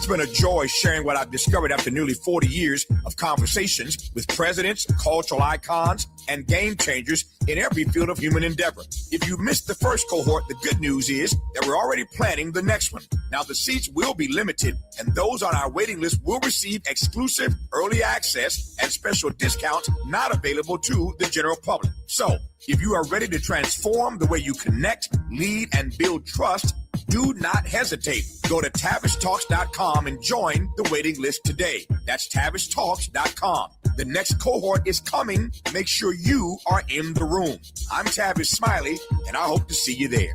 It's been a joy sharing what I've discovered after nearly 40 years of conversations with presidents, cultural icons, and game changers in every field of human endeavor. If you missed the first cohort, the good news is that we're already planning the next one. Now, the seats will be limited, and those on our waiting list will receive exclusive early access and special discounts not available to the general public. So, if you are ready to transform the way you connect, lead, and build trust, do not hesitate. Go to TavishTalks.com and join the waiting list today. That's TavishTalks.com. The next cohort is coming. Make sure you are in the room. I'm Tavish Smiley, and I hope to see you there.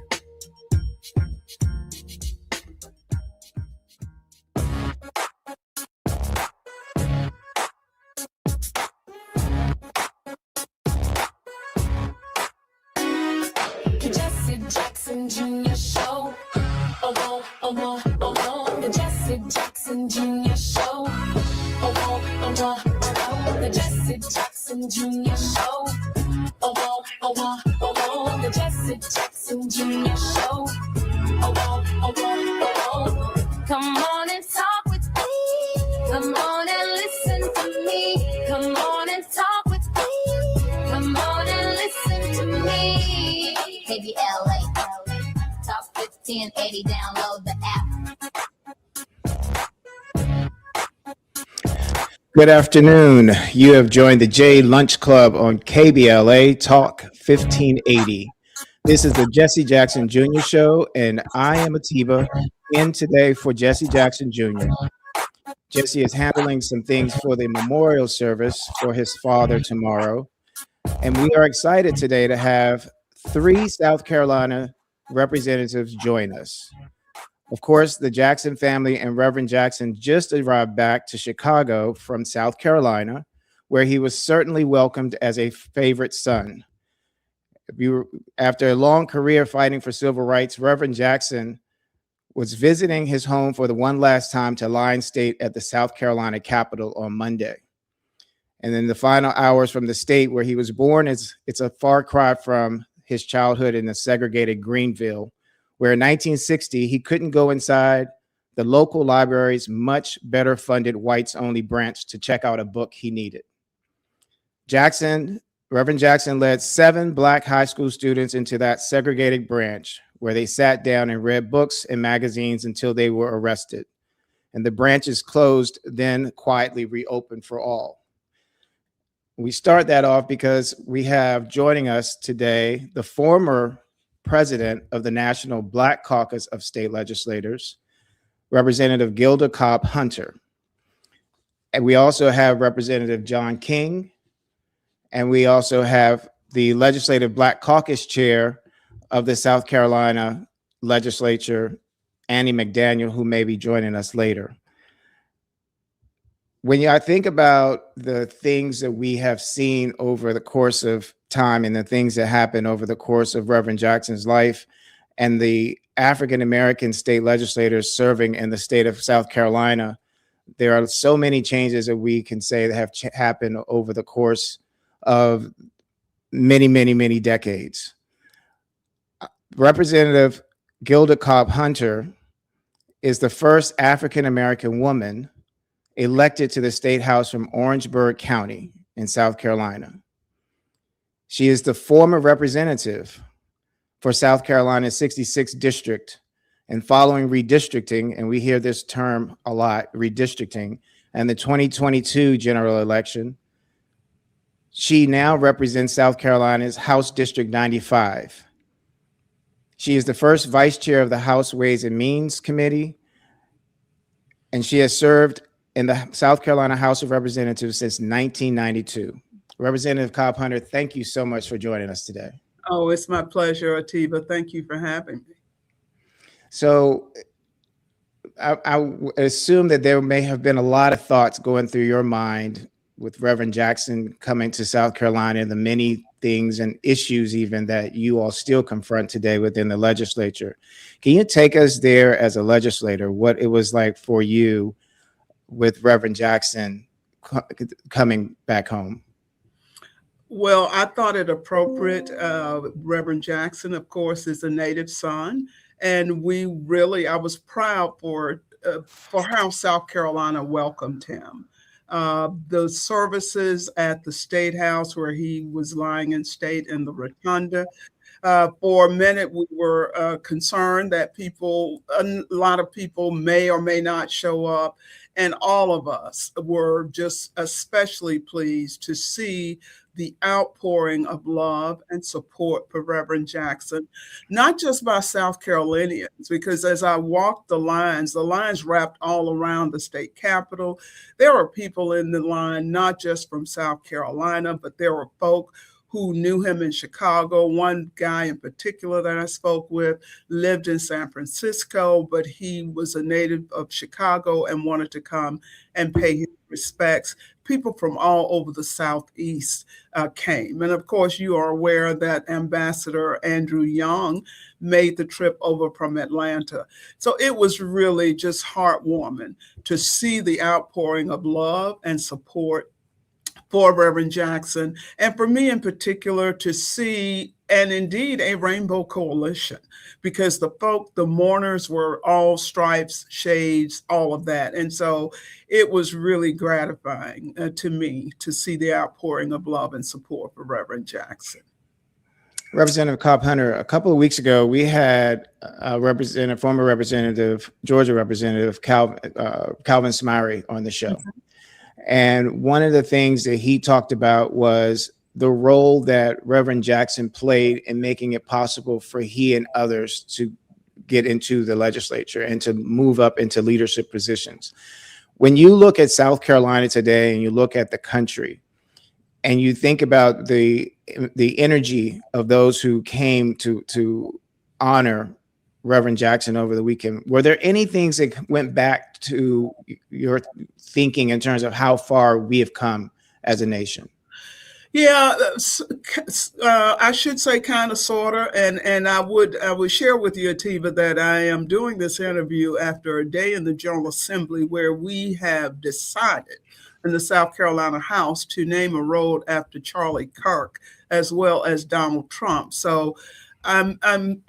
Jesse Jackson Jr. Show. Oh, oh, oh, oh, oh, the Jesse Jackson Jr. Show. Oh, oh, oh, oh, the Jesse Jackson Jr. Show. Oh, oh, oh, oh, oh, the Jesse Jackson Jr. Show. Oh, oh, oh, oh, come on and talk with me. Come on and listen to me. Come on and talk with me. Come on and listen to me. KBLA, Talk 1580, download the app. Good afternoon. You have joined the J Lunch Club on KBLA Talk 1580. This is the Jesse Jackson Jr. Show, and I am Atiba, in today for Jesse Jackson Jr. Jesse is handling some things for the memorial service for his father tomorrow, and we are excited today to have 3 South Carolina representatives join us. Of course, the Jackson family and Reverend Jackson just arrived back to Chicago from South Carolina, where he was certainly welcomed as a favorite son. After a long career fighting for civil rights, Reverend Jackson was visiting his home for the one last time to Lion State at the South Carolina Capitol on Monday. And then the final hours from the state where he was born, it's a far cry from his childhood in the segregated Greenville, where in 1960, he couldn't go inside the local library's much better funded whites-only branch to check out a book he needed. Reverend Jackson led 7 Black high school students into that segregated branch, where they sat down and read books and magazines until they were arrested. And the branches closed, then quietly reopened for all. We start that off because we have joining us today the former president of the National Black Caucus of State Legislators, Representative Gilda Cobb Hunter. And we also have Representative John King, and we also have the Legislative Black Caucus Chair of the South Carolina Legislature, Annie McDaniel, who may be joining us later. When I think about the things that we have seen over the course of time and the things that happened over the course of Reverend Jackson's life and the African-American state legislators serving in the state of South Carolina, there are so many changes that we can say that have happened over the course of many, many, many decades. Representative Gilda Cobb Hunter is the first African-American woman elected to the state house from Orangeburg County in South Carolina. She is the former representative for South Carolina's 66th district, and following redistricting, and we hear this term a lot, redistricting, and the 2022 general election, she now represents South Carolina's House District 95. She is the first vice chair of the House Ways and Means Committee, and she has served in the South Carolina House of Representatives since 1992. Representative Cobb Hunter, thank you so much for joining us today. Oh, it's my pleasure, Atiba. Thank you for having me. So I assume that there may have been a lot of thoughts going through your mind with Reverend Jackson coming to South Carolina, and the many things and issues even that you all still confront today within the legislature. Can you take us there as a legislator, what it was like for you with Reverend Jackson coming back home? Well, I thought it appropriate. Reverend Jackson, of course, is a native son, and I was proud for how South Carolina welcomed him. The services at the State House, where he was lying in state in the rotunda, for a minute we were concerned that a lot of people may or may not show up, and all of us were just especially pleased to see the outpouring of love and support for Reverend Jackson, not just by South Carolinians, because as I walked the lines wrapped all around the state capitol. There were people in the line, not just from South Carolina, but there were folk who knew him in Chicago. One guy in particular that I spoke with lived in San Francisco, but he was a native of Chicago and wanted to come and pay his respects. People from all over the Southeast came. And of course, you are aware that Ambassador Andrew Young made the trip over from Atlanta. So it was really just heartwarming to see the outpouring of love and support for Reverend Jackson, and for me in particular to see, and indeed a rainbow coalition, because the mourners were all stripes, shades, all of that. And so it was really gratifying to me to see the outpouring of love and support for Reverend Jackson. Representative Cobb Hunter, a couple of weeks ago, we had former representative, Georgia Representative Calvin Smyre on the show. Mm-hmm. And one of the things that he talked about was the role that Reverend Jackson played in making it possible for he and others to get into the legislature and to move up into leadership positions. When you look at South Carolina today and you look at the country and you think about the energy of those who came to honor Reverend Jackson over the weekend, were there any things that went back to your thinking in terms of how far we have come as a nation? Yeah, I should say kind of, sort of, and I would share with you, Atiba, that I am doing this interview after a day in the General Assembly where we have decided in the South Carolina House to name a road after Charlie Kirk as well as Donald Trump. So I'm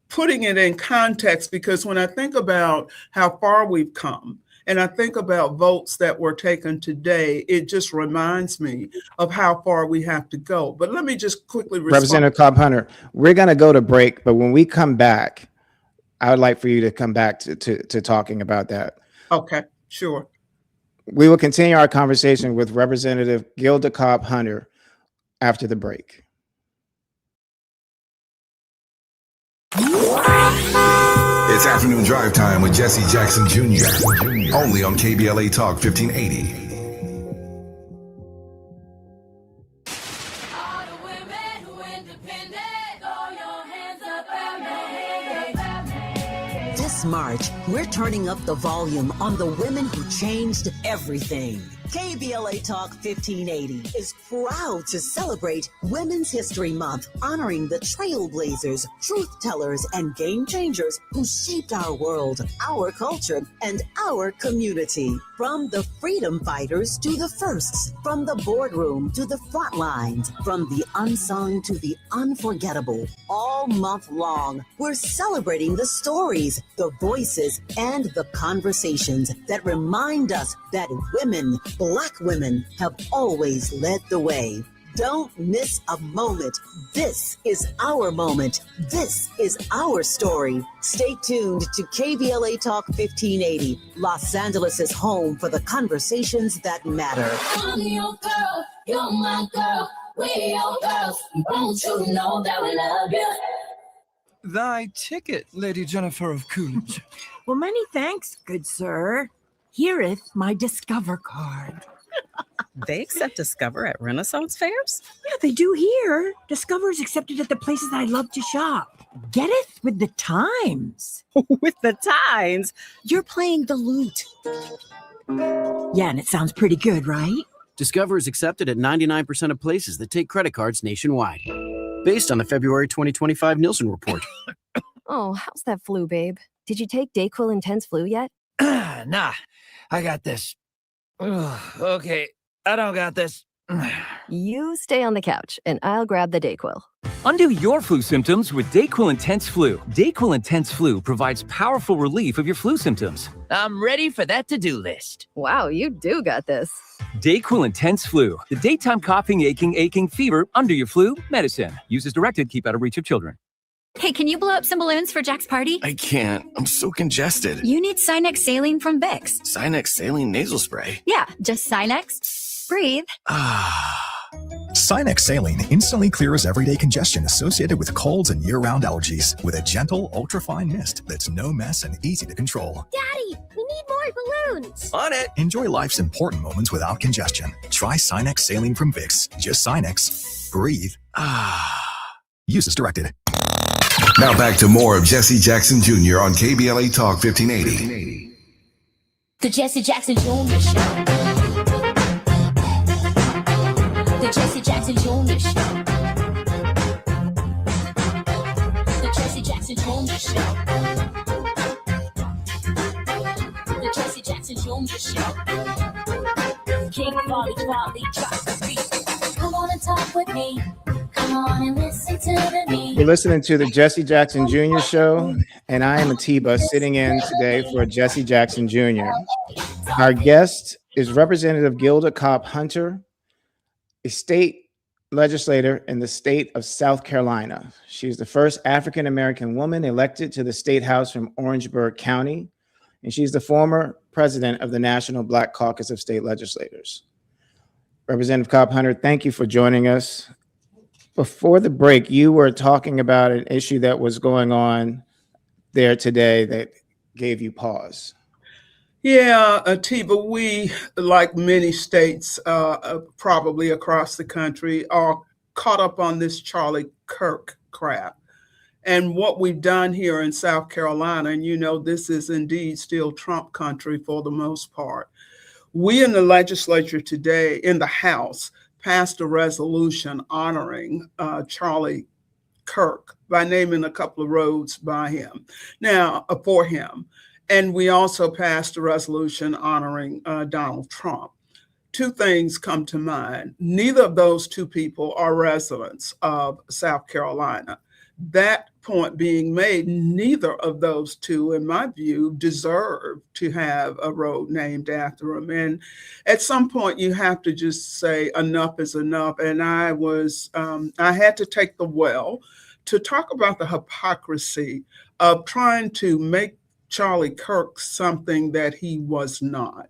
putting it in context, because when I think about how far we've come, and I think about votes that were taken today, it just reminds me of how far we have to go. But let me just quickly respond. Representative Cobb Hunter, we're going to go to break, but when we come back, I would like for you to come back to talking about that. Okay, sure. We will continue our conversation with Representative Gilda Cobb Hunter after the break. It's afternoon drive time with Jesse Jackson Jr. Only on KBLA Talk 1580. All the women who independent, throw your hands up at me. This March, we're turning up the volume on the women who changed everything. KBLA Talk 1580 is proud to celebrate Women's History Month, honoring the trailblazers, truth tellers, and game changers who shaped our world, our culture, and our community. From the freedom fighters to the firsts, from the boardroom to the front lines, from the unsung to the unforgettable. All month long, we're celebrating the stories, the voices, and the conversations that remind us that women, Black women, have always led the way. Don't miss a moment. This is our moment. This is our story. Stay tuned to KBLA Talk 1580, Los Angeles' home for the conversations that matter. I'm your girl, you're my girl, we're your girls. Won't you know that we love you? Thy ticket, Lady Jennifer of Coolidge. Well, many thanks, good sir. Here'th my Discover card. They accept Discover at Renaissance fairs? Yeah, they do here. Discover is accepted at the places I love to shop. Getteth with the times. With the times, you're playing the lute. Yeah, and it sounds pretty good, right? Discover is accepted at 99% of places that take credit cards nationwide, based on the February 2025 Nielsen report. Oh, how's that flu, babe? Did you take Dayquil Intense Flu yet? Nah, I got this. Ugh, okay, I don't got this. You stay on the couch, and I'll grab the Dayquil. Undo your flu symptoms with Dayquil Intense Flu. Dayquil Intense Flu provides powerful relief of your flu symptoms. I'm ready for that to-do list. Wow, you do got this. Dayquil Intense Flu, the daytime coughing, aching, fever, under your flu medicine. Use as directed, keep out of reach of children. Hey, can you blow up some balloons for Jack's party? I can't. I'm so congested. You need Sinex Saline from Vicks. Sinex Saline Nasal Spray? Yeah, just Sinex. Breathe. Sinex Saline instantly clears everyday congestion associated with colds and year-round allergies with a gentle, ultra-fine mist that's no mess and easy to control. Daddy, we need more balloons. On it. Enjoy life's important moments without congestion. Try Sinex Saline from Vicks. Just Sinex. Breathe. Use as directed. Now back to more of Jesse Jackson Jr. on KBLA Talk 1580. The Jesse Jackson Jr. Show. The Jesse Jackson Jr. Show. The Jesse Jackson Jr. Show. The Jesse Jackson Jr. Show. King Volley, drop the beat. Come on and talk with me. Come on and listen to me. You're listening to the Jesse Jackson Jr. Show, and I am Atiba sitting in today for Jesse Jackson Jr. Our guest is Representative Gilda Cobb Hunter, a state legislator in the state of South Carolina. She's the first African-American woman elected to the state house from Orangeburg County, and she's the former president of the National Black Caucus of State Legislators. Representative Cobb Hunter, thank you for joining us. Before the break, you were talking about an issue that was going on there today that gave you pause. Yeah, Atiba, we, like many states probably across the country, are caught up on this Charlie Kirk crap. And what we've done here in South Carolina, and you know, this is indeed still Trump country for the most part. We in the legislature today, in the House, passed a resolution honoring Charlie Kirk by naming a couple of roads by him. Now, for him. And we also passed a resolution honoring Donald Trump. Two things come to mind. Neither of those two people are residents of South Carolina. That point being made, neither of those two, in my view, deserve to have a road named after them. And at some point, you have to just say enough is enough. And I had to take the well to talk about the hypocrisy of trying to make Charlie Kirk something that he was not.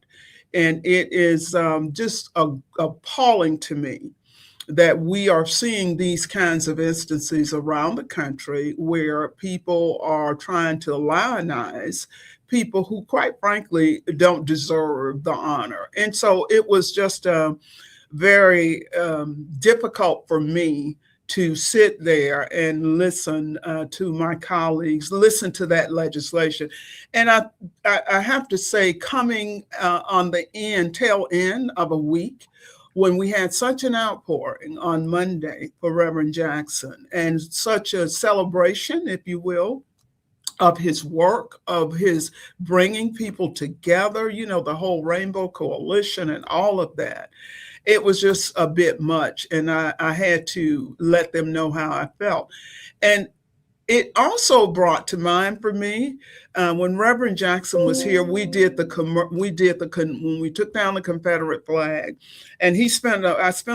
And it is just appalling to me that we are seeing these kinds of instances around the country where people are trying to lionize people who, quite frankly, don't deserve the honor. And so it was just very difficult for me to sit there and listen to my colleagues, listen to that legislation. And I have to say, coming on the tail end of a week, when we had such an outpouring on Monday for Reverend Jackson and such a celebration, if you will, of his work, of his bringing people together, you know, the whole Rainbow Coalition and all of that, it was just a bit much. And I had to let them know how I felt. And it also brought to mind for me when Reverend Jackson was here. We did when we took down the Confederate flag, and I spent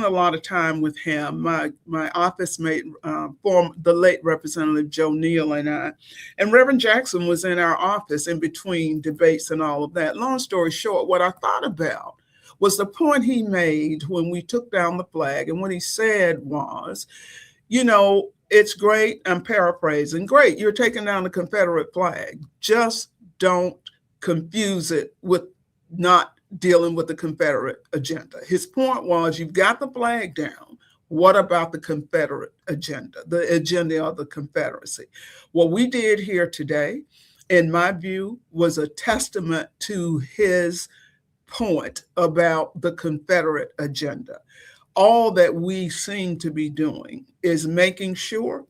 a lot of time with him. My office mate, the late Representative Joe Neal, and I, and Reverend Jackson was in our office in between debates and all of that. Long story short, what I thought about was the point he made when we took down the flag, and what he said was, you know, it's great, I'm paraphrasing, great, you're taking down the Confederate flag. Just don't confuse it with not dealing with the Confederate agenda. His point was, you've got the flag down. What about the Confederate agenda, the agenda of the Confederacy? What we did here today, in my view, was a testament to his point about the Confederate agenda. All that we seem to be doing is making sure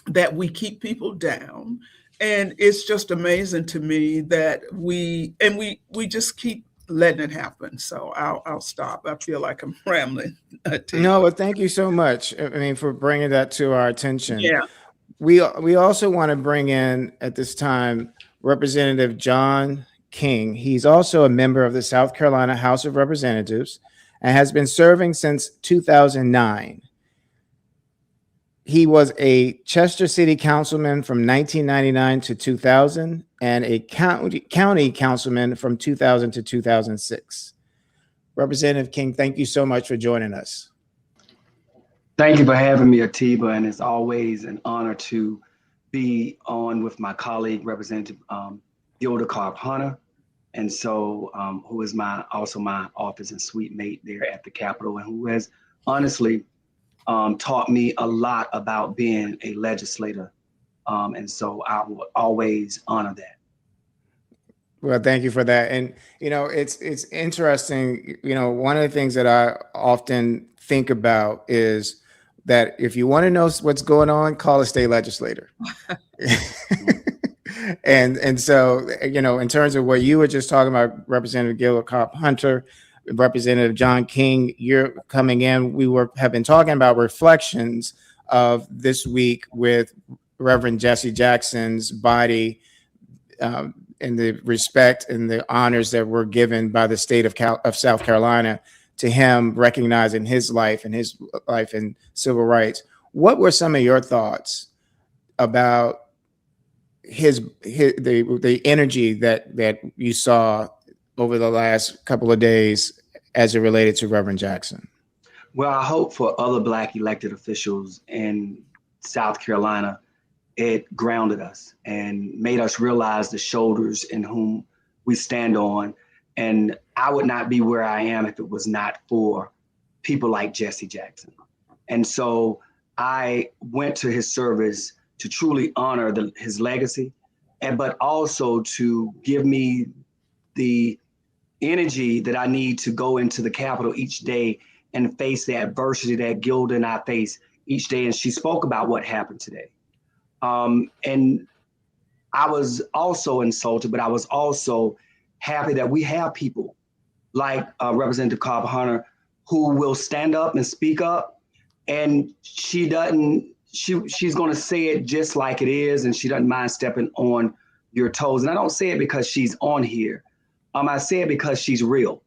that we keep people down. And it's just amazing to me that we just keep letting it happen. So I'll stop. I feel like I'm rambling. No, but thank you so much. I mean, for bringing that to our attention. Yeah. We also want to bring in at this time Representative John King. He's also a member of the South Carolina House of Representatives and has been serving since 2009. He was a Chester City councilman from 1999 to 2000 and a county councilman from 2000 to 2006. Representative King, thank you so much for joining us. Thank you for having me, Atiba, and it's always an honor to be on with my colleague, Representative Gilda Cobb-Hunter, and so who is also my office and suite mate there at the Capitol, and who has honestly taught me a lot about being a legislator. And so I will always honor that. Well, thank you for that. And, you know, it's interesting. You know, one of the things that I often think about is that if you want to know what's going on, call a state legislator. And so, you know, in terms of what you were just talking about, Representative Gilda Cobb-Hunter, Representative John King, you're coming in. Have been talking about reflections of this week with Reverend Jesse Jackson's body, and the respect and the honors that were given by the state of South Carolina to him, recognizing his life and civil rights. What were some of your thoughts about the energy that you saw over the last couple of days as it related to Reverend Jackson? Well, I hope for other Black elected officials in South Carolina, it grounded us and made us realize the shoulders in whom we stand on. And I would not be where I am if it was not for people like Jesse Jackson. And so I went to his service to truly honor his legacy, but also to give me the energy that I need to go into the Capitol each day and face the adversity that Gilda and I face each day. And she spoke about what happened today. And I was also insulted, but I was also happy that we have people like Representative Cobb-Hunter who will stand up and speak up. And she's going to say it just like it is, and she doesn't mind stepping on your toes. And I don't say it because she's on here. I say it because she's real.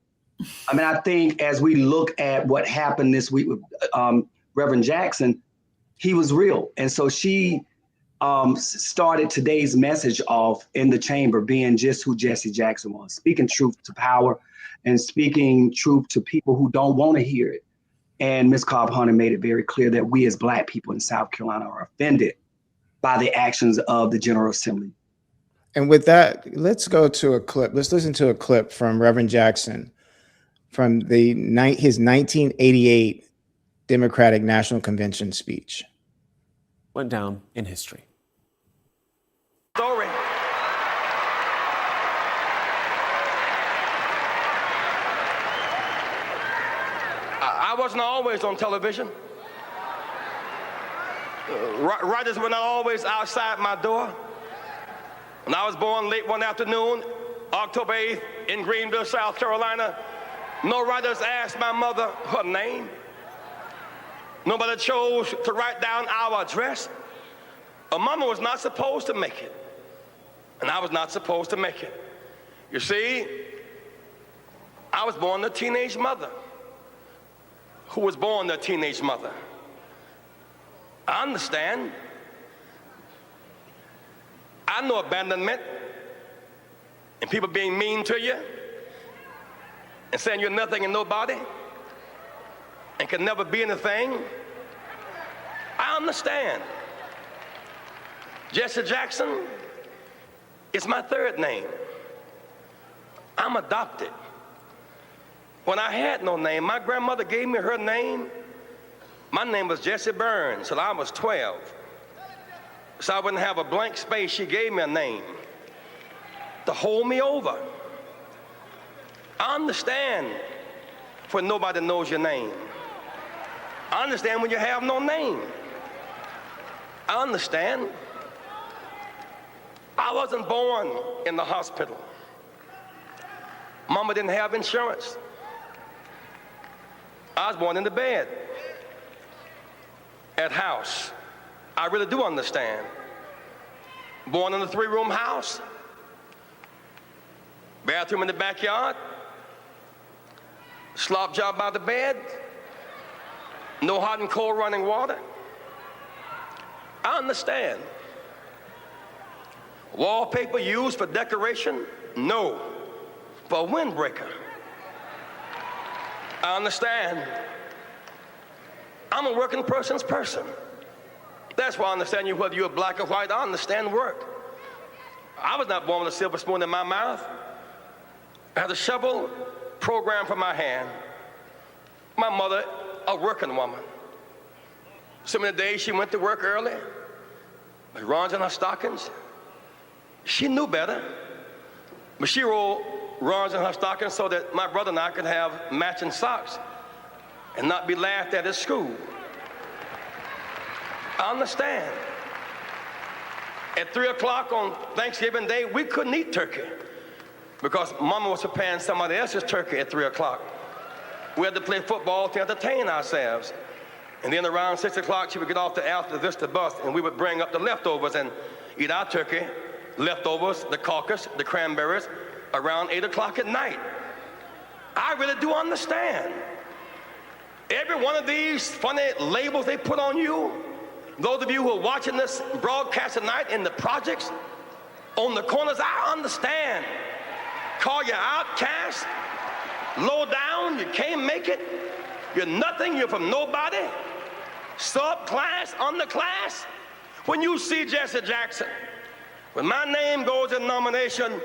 I mean, I think as we look at what happened this week with Reverend Jackson, he was real. And so she started today's message off in the chamber being just who Jesse Jackson was, speaking truth to power and speaking truth to people who don't want to hear it. And Ms. Cobb Hunter made it very clear that we as Black people in South Carolina are offended by the actions of the General Assembly. And with that, let's go to a clip. Let's listen to a clip from Reverend Jackson from his 1988 Democratic National Convention speech. Went down in history. Story. I wasn't always on television. Writers were not always outside my door. When I was born late one afternoon, October 8th, in Greenville, South Carolina, no writers asked my mother her name. Nobody chose to write down our address. A mama was not supposed to make it, and I was not supposed to make it. You see, I was born a teenage mother who was born a teenage mother. I understand. I know abandonment and people being mean to you and saying you're nothing and nobody and can never be anything. I understand. Jesse Jackson is my third name. I'm adopted. When I had no name, my grandmother gave me her name. My name was Jesse Burns till I was 12. So I wouldn't have a blank space. She gave me a name to hold me over. I understand when nobody knows your name. I understand when you have no name. I understand. I wasn't born in the hospital. Mama didn't have insurance. I was born in the bed at house. I really do understand. Born in a 3-room house, bathroom in the backyard, slop job by the bed, no hot and cold running water. I understand. Wallpaper used for decoration? No, for a windbreaker. I understand. I'm a working person's person. That's why I understand you, whether you're black or white. I understand work. I was not born with a silver spoon in my mouth. I had a shovel programmed for my hand. My mother, a working woman. So many days she went to work early, with runs in her stockings. She knew better, but she rolled runs in her stockings so that my brother and I could have matching socks and not be laughed at school. I understand. At 3 o'clock on Thanksgiving Day, we couldn't eat turkey because Mama was preparing somebody else's turkey at 3 o'clock. We had to play football to entertain ourselves. And then around 6 o'clock, she would get off the Alta Vista bus and we would bring up the leftovers and eat our turkey, leftovers, the caucus, the cranberries, around 8 o'clock at night. I really do understand. Every one of these funny labels they put on you, those of you who are watching this broadcast tonight in the projects, on the corners, I understand. Call you outcast, low down, you can't make it, you're nothing, you're from nobody, subclass, underclass. When you see Jesse Jackson, when my name goes in nomination,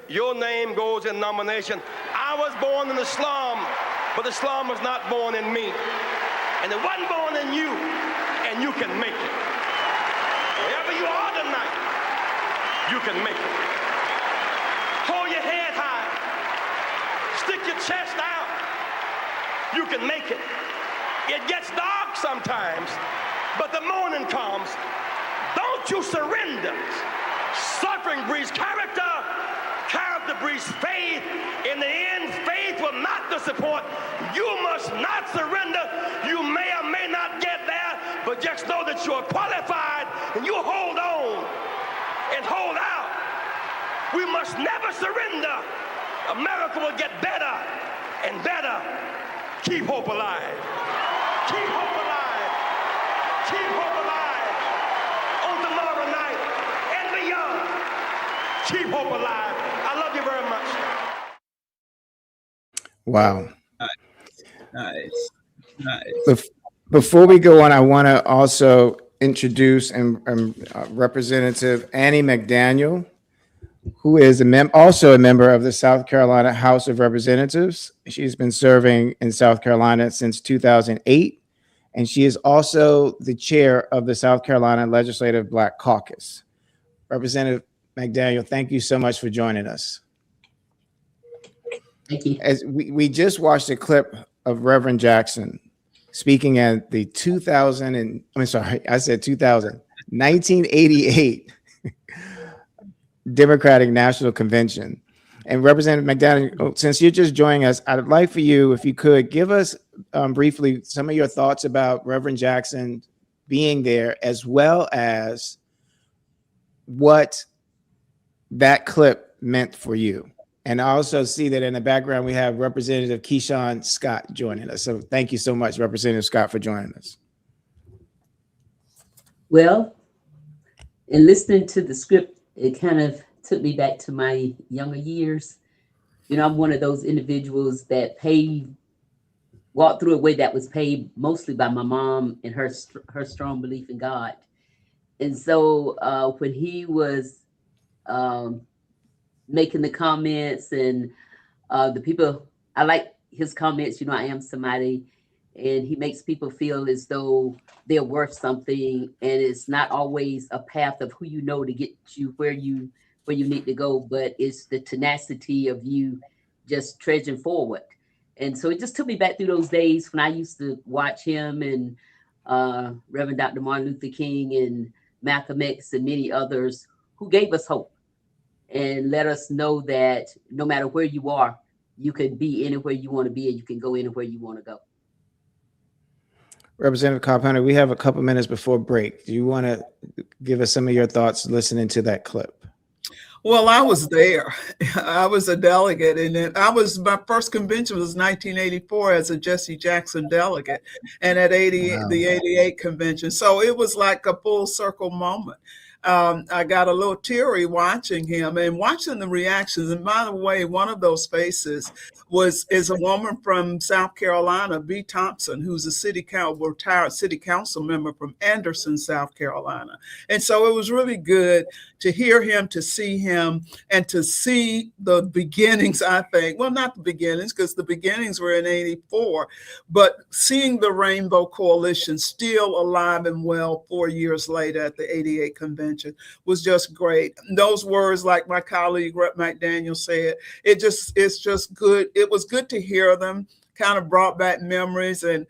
your name goes in nomination. I was born in the slum, but the slum was not born in me. And it wasn't born in you, and you can make it. Wherever you are tonight, you can make it. Hold your head high. Stick your chest out. You can make it. It gets dark sometimes, but the morning comes. Don't you surrender. Suffering breeds character. Character breeds faith. In the end, faith will not disappoint. You must not surrender. You may or may not get there, but just know that you are qualified and you hold on and hold out. We must never surrender. America will get better and better. Keep hope alive. Keep hope alive. Keep hope alive. On tomorrow night and beyond. Keep hope alive. I love you very much. Wow. Nice. Nice. Before we go on, I want to also introduce Representative Annie McDaniel, who is also a member of the South Carolina House of Representatives. She's been serving in South Carolina since 2008, and she is also the chair of the South Carolina Legislative Black Caucus. Representative McDaniel, thank you so much for joining us. Thank you. As we just watched a clip of Reverend Jackson speaking at the 1988 Democratic National Convention. And Representative McDaniel, since you're just joining us, I'd like for you, if you could, give us briefly some of your thoughts about Reverend Jackson being there, as well as what that clip meant for you. And I also see that in the background, we have Representative Keyshawn Scott joining us. So thank you so much, Representative Scott, for joining us. Well, in listening to the script, it kind of took me back to my younger years. You know, I'm one of those individuals that walked through a way that was paved mostly by my mom and her strong belief in God. And so when he was making the comments and the people, I like his comments, you know, I am somebody, and he makes people feel as though they're worth something, and it's not always a path of who you know to get you where you need to go, but it's the tenacity of you just trudging forward. And so it just took me back through those days when I used to watch him and Reverend Dr. Martin Luther King and Malcolm X and many others who gave us hope and let us know that no matter where you are, you can be anywhere you want to be and you can go anywhere you want to go. Representative Carpenter, we have a couple minutes before break. Do you want to give us some of your thoughts listening to that clip? Well, I was there. I was a delegate, and my first convention was 1984 as a Jesse Jackson delegate, and at the 88 convention. So it was like a full circle moment. I got a little teary watching him and watching the reactions. And by the way, one of those faces is a woman from South Carolina, B. Thompson, who's a retired city council member from Anderson, South Carolina. And so it was really good to hear him, to see him, and to see the beginnings, I think. Well, not the beginnings, because the beginnings were in 84, but seeing the Rainbow Coalition still alive and well 4 years later at the 88 convention was just great. Those words, like my colleague Rep. McDaniel said, it's just good. It was good to hear them. Kind of brought back memories. And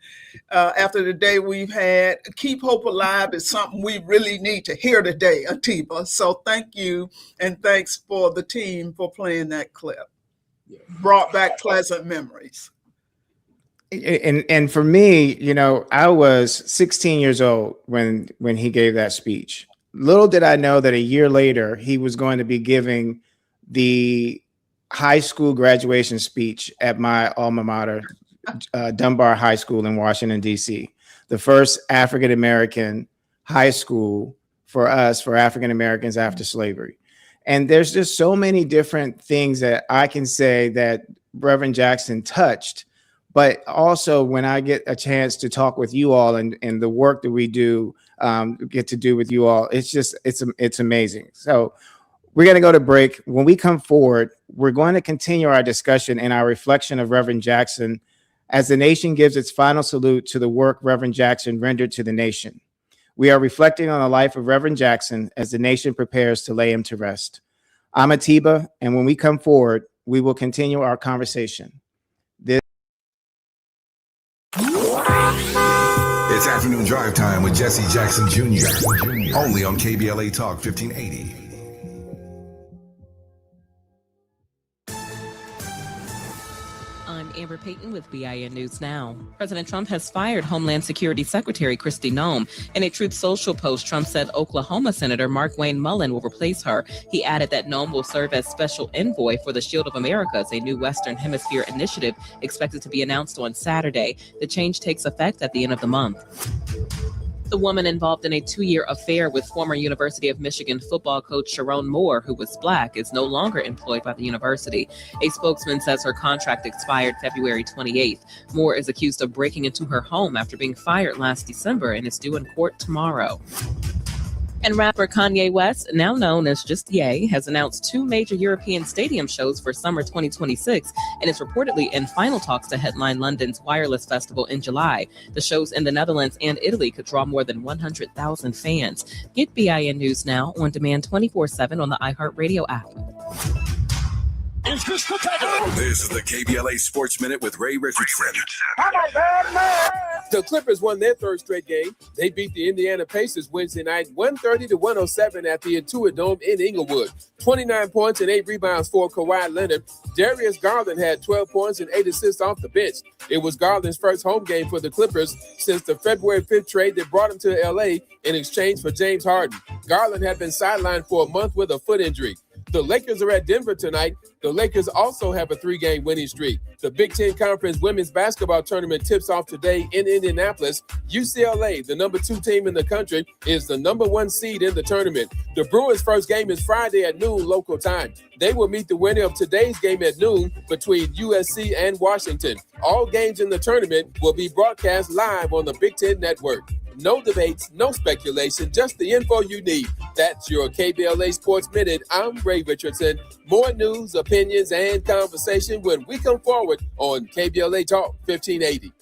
after the day we've had, keep hope alive is something we really need to hear today, Atiba. So thank you. And thanks for the team for playing that clip. Brought back pleasant memories. And for me, you know, I was 16 years old when he gave that speech. Little did I know that a year later, he was going to be giving the high school graduation speech at my alma mater, Dunbar High School in Washington, D.C., the first African-American high school for us, for African-Americans after slavery. And there's just so many different things that I can say that Reverend Jackson touched, but also when I get a chance to talk with you all and the work that we do, get to do with you all, it's amazing. So we're going to go to break. When we come forward, we're going to continue our discussion and our reflection of Reverend Jackson as the nation gives its final salute to the work Reverend Jackson rendered to the nation. We are reflecting on the life of Reverend Jackson as the nation prepares to lay him to rest. I'm Atiba, and when we come forward, we will continue our conversation. It's afternoon drive time with Jesse Jackson Jr. Only on KBLA Talk 1580. I'm Amber Payton with BIN News Now. President Trump has fired Homeland Security Secretary Kristi Noem. In a Truth Social post, Trump said Oklahoma Senator Markwayne Mullin will replace her. He added that Noem will serve as special envoy for the Shield of Americas, a new Western Hemisphere initiative expected to be announced on Saturday. The change takes effect at the end of the month. The woman involved in a 2-year affair with former University of Michigan football coach Sharon Moore, who was Black, is no longer employed by the university. A spokesman says her contract expired February 28th. Moore is accused of breaking into her home after being fired last December and is due in court tomorrow. And rapper Kanye West, now known as just Ye, has announced 2 major European stadium shows for summer 2026 and is reportedly in final talks to headline London's Wireless Festival in July. The shows in the Netherlands and Italy could draw more than 100,000 fans. Get BIN News Now on demand 24/7 on the iHeartRadio app. This is the KBLA Sports Minute with Ray Richardson. The Clippers won their 3rd straight game. They beat the Indiana Pacers Wednesday night 130-107 at the Intuit Dome in Inglewood. 29 points and 8 rebounds for Kawhi Leonard. Darius Garland had 12 points and 8 assists off the bench. It was Garland's first home game for the Clippers since the February 5th trade that brought him to LA in exchange for James Harden. Garland had been sidelined for a month with a foot injury. The Lakers are at Denver tonight. The Lakers also have a 3-game winning streak. The Big Ten Conference Women's Basketball Tournament tips off today in Indianapolis. UCLA, the number 2 team in the country, is the number 1 seed in the tournament. The Bruins' first game is Friday at noon local time. They will meet the winner of today's game at noon between USC and Washington. All games in the tournament will be broadcast live on the Big Ten Network. No debates, no speculation, just the info you need. That's your KBLA Sports Minute. I'm Ray Richardson. More news, opinions, and conversation when we come forward on KBLA Talk 1580.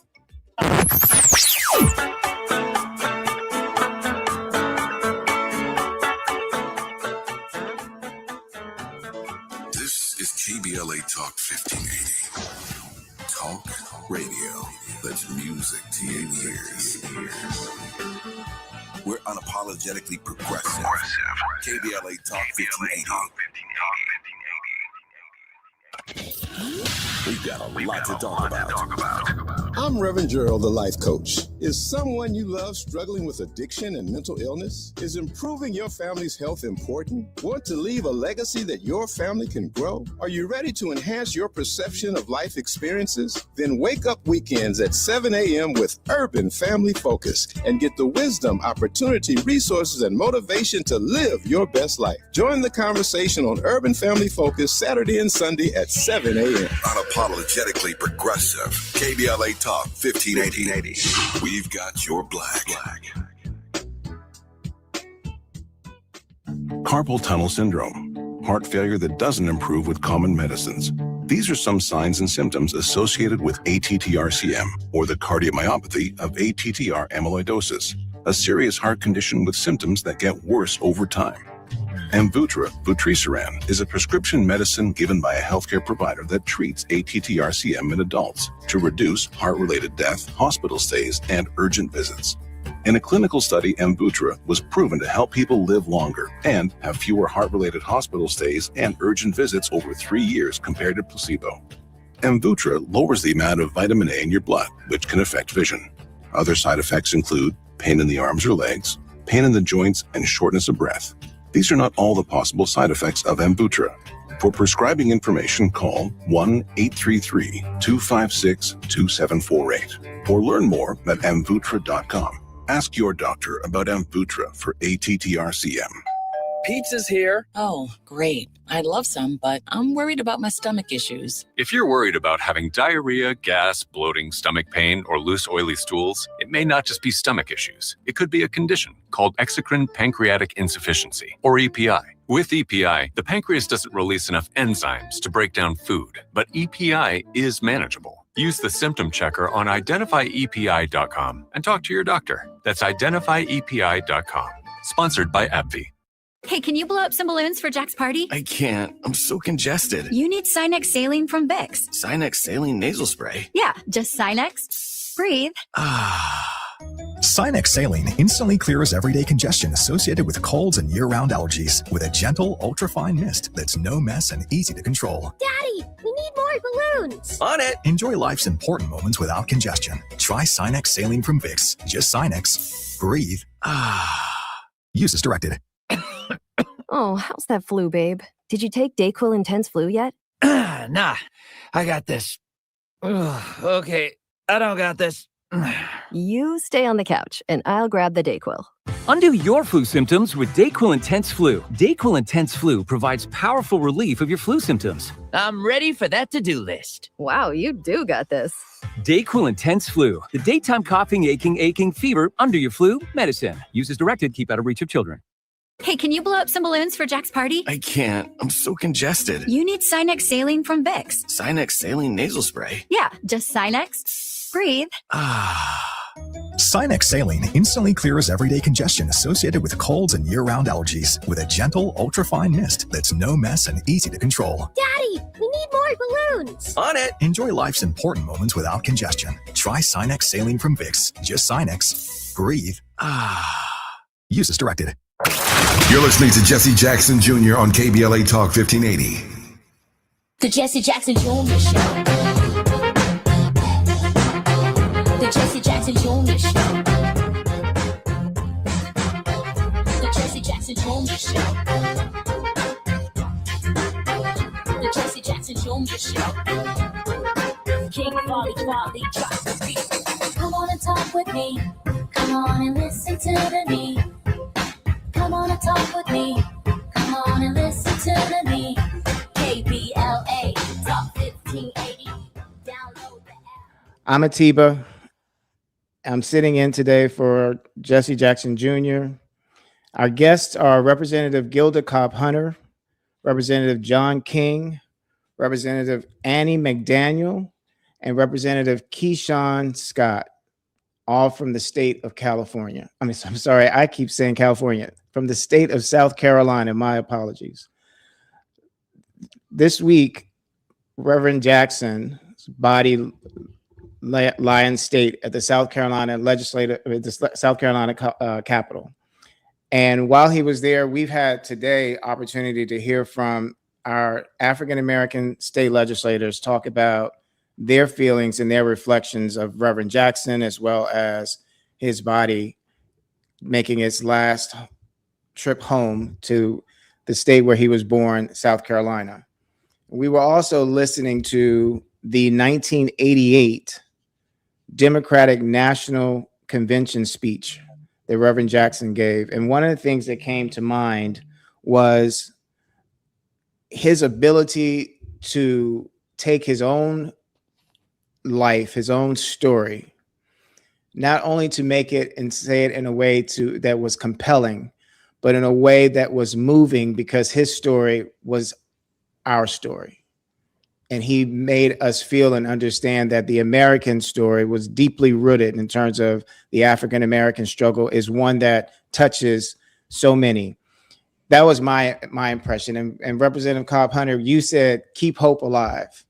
This is KBLA Talk 1580. Talk radio that's music to your ears. We're unapologetically progressive. KBLA Talk 1580. We've got a lot to talk about. I'm Reverend Gerald, the life coach. Is someone you love struggling with addiction and mental illness? Is improving your family's health important? Want to leave a legacy that your family can grow? Are you ready to enhance your perception of life experiences? Then wake up weekends at 7 a.m. with Urban Family Focus and get the wisdom, opportunity, resources, and motivation to live your best life. Join the conversation on Urban Family Focus Saturday and Sunday at 7 a.m. Unapologetically progressive. KBLA Talk 1580. We've got your black. Carpal tunnel syndrome, heart failure that doesn't improve with common medicines. These are some signs and symptoms associated with ATTR-CM, or the cardiomyopathy of ATTR amyloidosis, a serious heart condition with symptoms that get worse over time. Amvuttra, vutrisiran, is a prescription medicine given by a healthcare provider that treats ATTR-CM in adults to reduce heart-related death, hospital stays, and urgent visits. In a clinical study, Amvuttra was proven to help people live longer and have fewer heart-related hospital stays and urgent visits over 3 years compared to placebo. Amvuttra lowers the amount of vitamin A in your blood, which can affect vision. Other side effects include pain in the arms or legs, pain in the joints, and shortness of breath. These are not all the possible side effects of Amvuttra. For prescribing information, call 1-833-256-2748 or learn more at amvuttra.com. Ask your doctor about Amvuttra for ATTR-CM. Pizza's here. Oh, great. I'd love some, but I'm worried about my stomach issues. If you're worried about having diarrhea, gas, bloating, stomach pain, or loose, oily stools, it may not just be stomach issues. It could be a condition called exocrine pancreatic insufficiency, or EPI. With EPI, the pancreas doesn't release enough enzymes to break down food, but EPI is manageable. Use the symptom checker on identifyepi.com and talk to your doctor. That's identifyepi.com. Sponsored by AbbVie. Hey, can you blow up some balloons for Jack's party? I can't. I'm so congested. You need Sinex Saline from Vicks. Sinex Saline Nasal Spray. Yeah, just Sinex. Breathe. Sinex Saline instantly clears everyday congestion associated with colds and year-round allergies with a gentle, ultra-fine mist that's no mess and easy to control. Daddy, we need more balloons. On it. Enjoy life's important moments without congestion. Try Sinex Saline from Vicks. Just Sinex. Breathe. Use as directed. Oh, how's that flu, babe? Did you take Dayquil Intense Flu yet? Nah, I got this. Okay, I don't got this. You stay on the couch, and I'll grab the Dayquil. Undo your flu symptoms with Dayquil Intense Flu. Dayquil Intense Flu provides powerful relief of your flu symptoms. I'm ready for that to-do list. Wow, you do got this. Dayquil Intense Flu, the daytime coughing, aching, fever, under your flu medicine. Use as directed, keep out of reach of children. Hey, can you blow up some balloons for Jack's party? I can't. I'm so congested. You need Sinex Saline from Vicks. Sinex Saline Nasal Spray. Yeah, just Sinex. Breathe. Sinex Saline instantly clears everyday congestion associated with colds and year-round allergies with a gentle, ultra-fine mist that's no mess and easy to control. Daddy, we need more balloons. On it. Enjoy life's important moments without congestion. Try Sinex Saline from Vicks. Just Sinex. Breathe. Use as directed. You're listening to Jesse Jackson Jr. on KBLA Talk 1580. The Jesse Jackson Jr. Show. The Jesse Jackson Jr. Show. The Jesse Jackson Jr. Show. The Jesse Jackson Jr. Show. King Quality drop the beat. Come on and talk with me. Come on and listen to the me. Come on and talk with me. Come on and listen to the me. KBLA Talk 1580. Download the app. I'm Atiba. I'm sitting in today for Jesse Jackson Jr. Our guests are Representative Gilda Cobb Hunter, Representative John King, Representative Annie McDaniel, and Representative Keyshawn Scott, all from the state of California. I'm sorry, I keep saying California. From the state of South Carolina. My apologies. This week, Reverend Jackson's body lie in state at the South Carolina Capitol. And while he was there, we've had today opportunity to hear from our African-American state legislators talk about their feelings and their reflections of Reverend Jackson, as well as his body making its last trip home to the state where he was born, South Carolina. We were also listening to the 1988 Democratic National Convention speech that Reverend Jackson gave. And one of the things that came to mind was his ability to take his own life, his own story, not only to make it and say it in a way that was compelling, but in a way that was moving, because his story was our story. And he made us feel and understand that the American story was deeply rooted in terms of the African-American struggle, is one that touches so many. That was my impression. And Representative Cobb Hunter, you said, keep hope alive.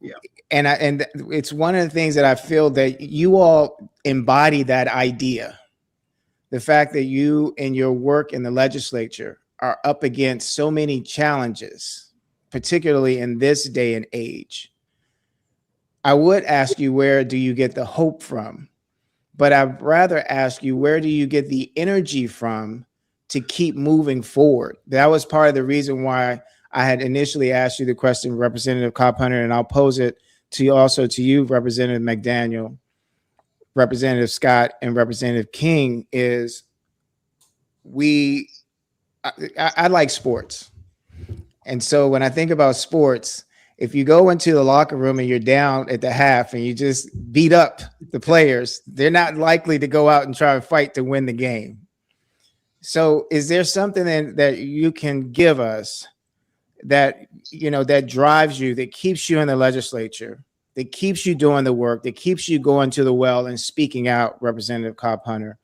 Yeah. And it's one of the things that I feel that you all embody that idea. The fact that you in your work in the legislature are up against so many challenges, particularly in this day and age. I would ask you, where do you get the hope from? But I'd rather ask you, where do you get the energy from to keep moving forward? That was part of the reason why I had initially asked you the question, Representative Cobb Hunter, and I'll pose it to you also to you, Representative McDaniel, Representative Scott, and Representative King. Is I like sports. And so when I think about sports, if you go into the locker room and you're down at the half and you just beat up the players, they're not likely to go out and try to fight to win the game. So is there something that you can give us that, that drives you, that keeps you in the legislature, that keeps you doing the work, that keeps you going to the well and speaking out, Representative Cobb Hunter,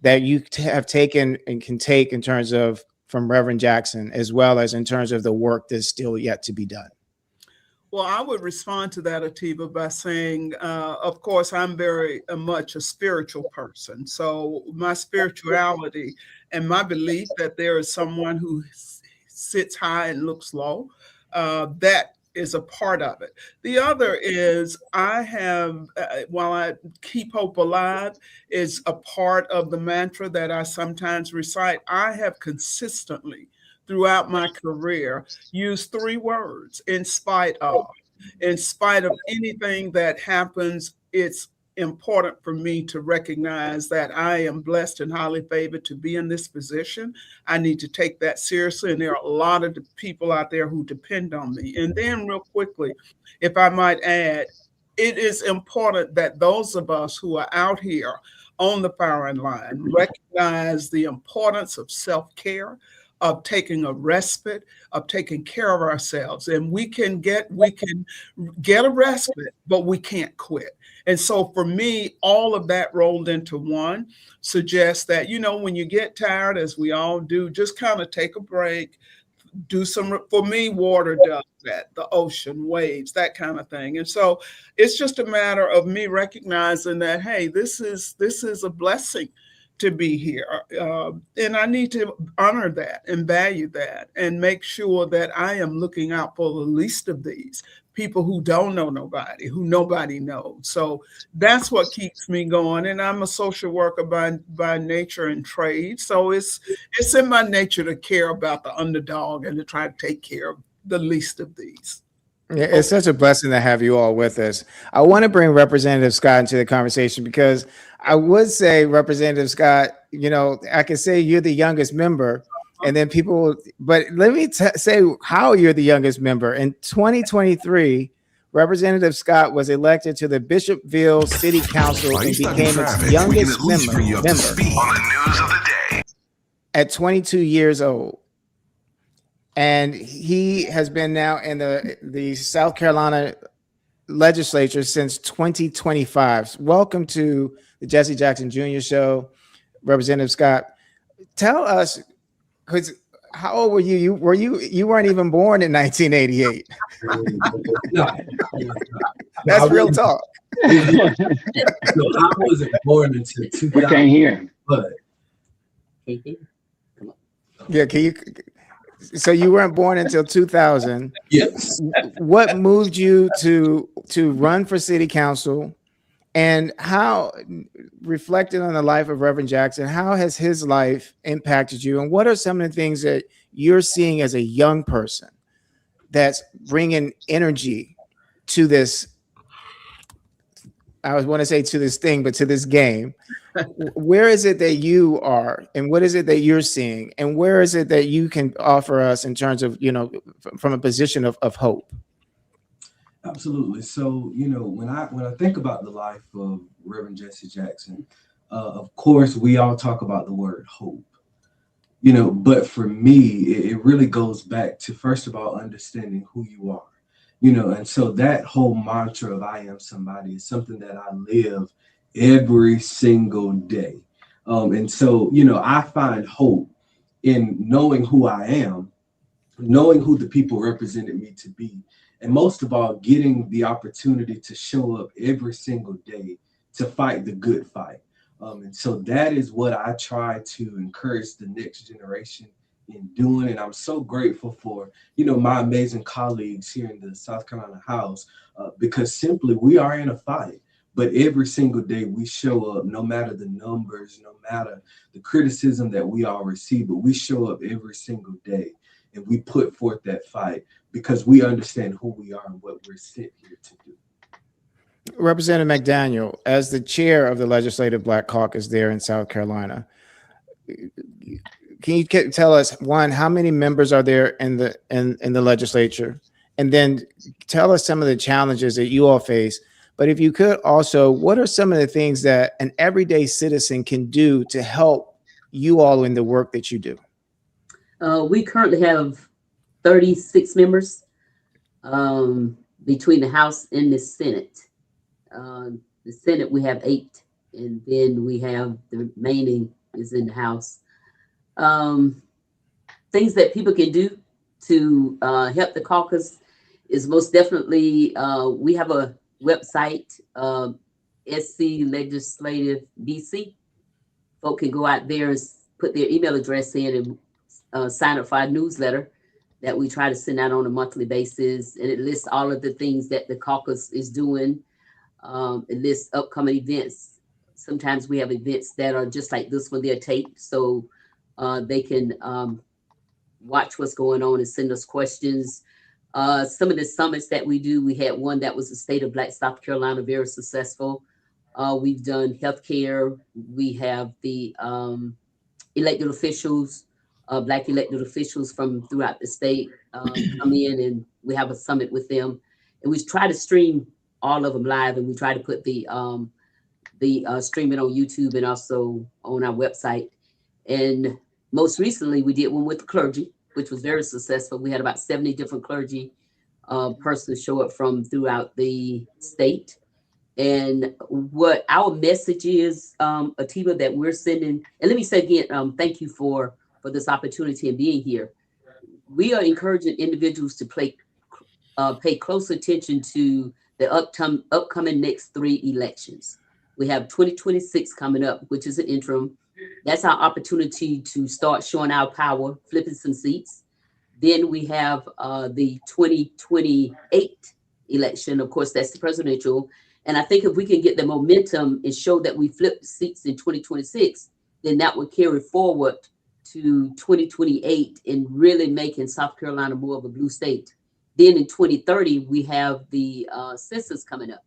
that you have taken and can take in terms of from Reverend Jackson, as well as in terms of the work that's still yet to be done? Well, I would respond to that, Atiba, by saying, of course, I'm very much a spiritual person. So my spirituality and my belief that there is someone who sits high and looks low, that is a part of it. The other is I have, while I keep hope alive is a part of the mantra that I sometimes recite, I have consistently throughout my career used three words: in spite of. In spite of anything that happens, it's important for me to recognize that I am blessed and highly favored to be in this position. I need to take that seriously. And there are a lot of people out there who depend on me. And then real quickly, if I might add, it is important that those of us who are out here on the firing line recognize the importance of self-care, of taking a respite, of taking care of ourselves. And we can get a respite, but we can't quit. And so for me, all of that rolled into one suggests that, when you get tired, as we all do, just kind of take a break, do some, for me, water does that, the ocean, waves, that kind of thing. And so it's just a matter of me recognizing that, hey, this is a blessing to be here. And I need to honor that and value that and make sure that I am looking out for the least of these people who don't know nobody, who nobody knows. So that's what keeps me going. And I'm a social worker by nature and trade. So it's in my nature to care about the underdog and to try to take care of the least of these. Yeah, it's such a blessing to have you all with us. I want to bring Representative Scott into the conversation because I would say, Representative Scott, I could say you're the youngest member, and then people, but let me say how you're the youngest member. In 2023, Representative Scott was elected to the Bishopville City Council and became its youngest member at 22 years old. And he has been now in the South Carolina legislature since 2025. Welcome to the Jesse Jackson Jr. Show, Representative Scott. Tell us, because how old were you? You weren't even born in 1988. No. That's real talk. No, I wasn't born until 2000. We can't hear him. But yeah, can you? So you weren't born until 2000. Yes. What moved you to run for city council, and how, reflecting on the life of Reverend Jackson, how has his life impacted you? And what are some of the things that you're seeing as a young person that's bringing energy to this? I want to say to this thing, but to this game. Where is it that you are, and what is it that you're seeing, and where is it that you can offer us in terms of, from a position of hope? Absolutely. So, when I think about the life of Reverend Jesse Jackson, of course, we all talk about the word hope, but for me, it really goes back to, first of all, understanding who you are, and so that whole mantra of I am somebody is something that I live every single day. And so, I find hope in knowing who I am, knowing who the people represented me to be, and most of all, getting the opportunity to show up every single day to fight the good fight. And so that is what I try to encourage the next generation in doing. And I'm so grateful for, my amazing colleagues here in the South Carolina House, because simply we are in a fight. But every single day we show up, no matter the numbers, no matter the criticism that we all receive, but we show up every single day and we put forth that fight because we understand who we are and what we're sent here to do. Representative McDaniel, as the chair of the Legislative Black Caucus there in South Carolina, can you tell us, one, how many members are there in the legislature? And then tell us some of the challenges that you all face. But if you could also, what are some of the things that an everyday citizen can do to help you all in the work that you do? We currently have 36 members between the House and the Senate. The Senate, we have 8, and then we have the remaining is in the House. Things that people can do to help the caucus is most definitely, we have a website, SC Legislative BC. Folk can go out there and put their email address in and sign up for our newsletter that we try to send out on a monthly basis. And it lists all of the things that the caucus is doing. It lists upcoming events. Sometimes we have events that are just like this one, they're taped. So they can watch what's going on and send us questions. Some of the summits that we do, we had one that was the State of Black South Carolina, very successful. We've done healthcare. We have the elected officials, Black elected officials from throughout the state come in, and we have a summit with them. And we try to stream all of them live, and we try to put the streaming on YouTube and also on our website. And most recently, we did one with the clergy, which was very successful. We had about 70 different clergy persons show up from throughout the state. And what our message is, Atiba, that we're sending, and let me say again, thank you for this opportunity and being here. We are encouraging individuals to pay close attention to the upcoming next 3 elections. We have 2026 coming up, which is an interim. That's our opportunity to start showing our power, flipping some seats. Then we have the 2028 election. Of course, that's the presidential. And I think if we can get the momentum and show that we flip seats in 2026, then that would carry forward to 2028 and really making South Carolina more of a blue state. Then in 2030, we have the census coming up.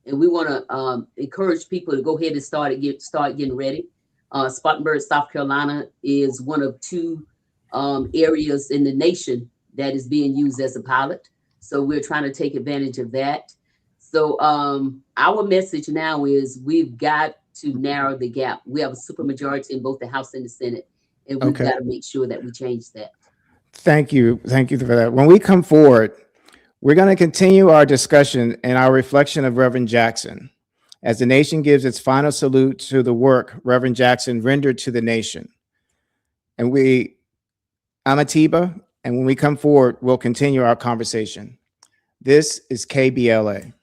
And we want to encourage people to go ahead and start getting ready. Spartanburg, South Carolina is one of 2 areas in the nation that is being used as a pilot. So we're trying to take advantage of that. So our message now is we've got to narrow the gap. We have a supermajority in both the House and the Senate, and we've got to make sure that we change that. Thank you. Thank you for that. When we come forward, we're going to continue our discussion and our reflection of Reverend Jackson as the nation gives its final salute to the work Reverend Jackson rendered to the nation. And I'm Atiba, and when we come forward, we'll continue our conversation. This is KBLA.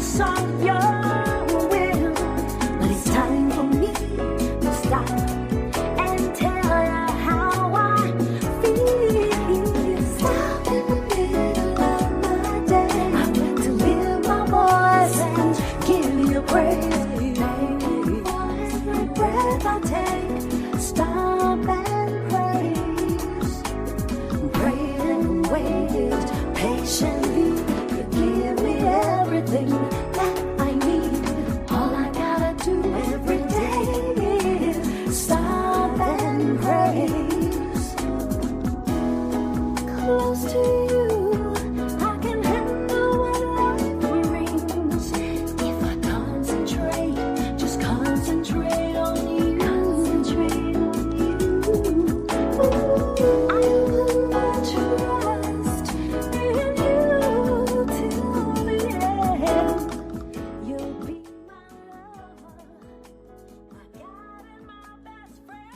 voice of your will. But it's time for me to stop and tell you how I feel. Stop in the middle of my day. I want to lift my voice and give you praise. Every breath I take, stop and praise. Pray and wait patiently. You give me everything that I need. All I gotta do every day is stop and praise. Close to you, I can handle what life brings. If I concentrate, just concentrate on you. Concentrate on you. I put my trust in you till the end. You'll be my lover, my guide and my best friend.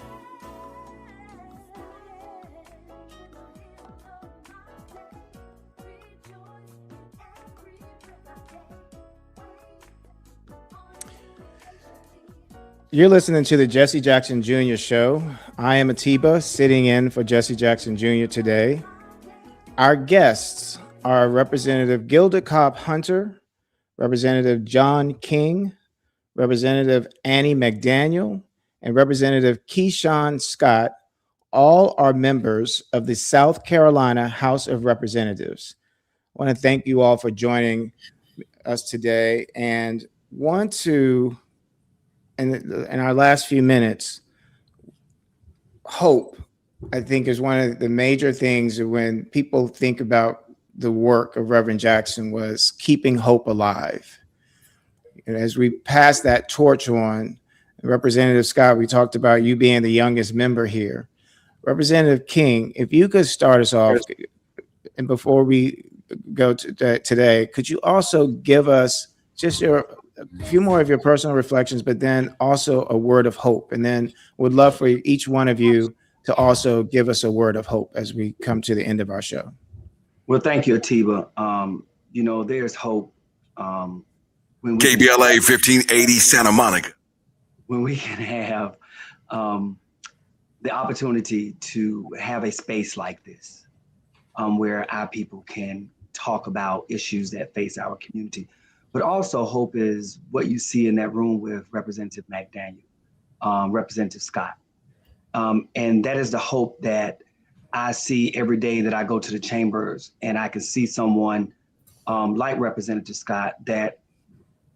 You're listening to the Jesse Jackson Jr. Show. I am Atiba, sitting in for Jesse Jackson Jr. today. Our guests are Representative Gilda Cobb Hunter, Representative John King, Representative Annie McDaniel, and Representative Keyshawn Scott. All are members of the South Carolina House of Representatives. I want to thank you all for joining us today and want to, in our last few minutes, hope, I think, is one of the major things when people think about the work of Reverend Jackson was keeping hope alive. And as we pass that torch on, Representative Scott, we talked about you being the youngest member here. Representative King, if you could start us off, and before we go to today, could you also give us just a few more of your personal reflections, but then also a word of hope? And then would love for each one of you to also give us a word of hope as we come to the end of our show. Well, thank you, Atiba. You know, there's hope. When we KBLA 1580 Santa Monica. When we can have the opportunity to have a space like this, where our people can talk about issues that face our community. But also hope is what you see in that room with Representative McDaniel, Representative Scott. And that is the hope that I see every day that I go to the chambers and I can see someone like Representative Scott that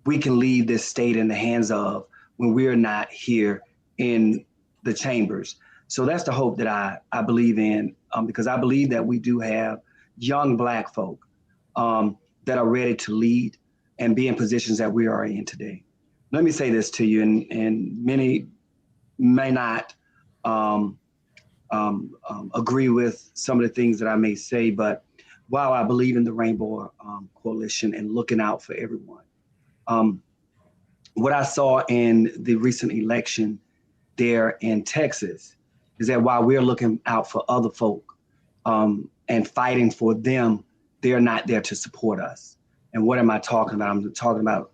we can leave this state in the hands of when we're not here in the chambers. So that's the hope that I believe in, because I believe that we do have young Black folk that are ready to lead and be in positions that we are in today. Let me say this to you, and many may not agree with some of the things that I may say, but while I believe in the Rainbow Coalition and looking out for everyone, what I saw in the recent election there in Texas is that while we're looking out for other folk and fighting for them, they're not there to support us. And what am I talking about? I'm talking about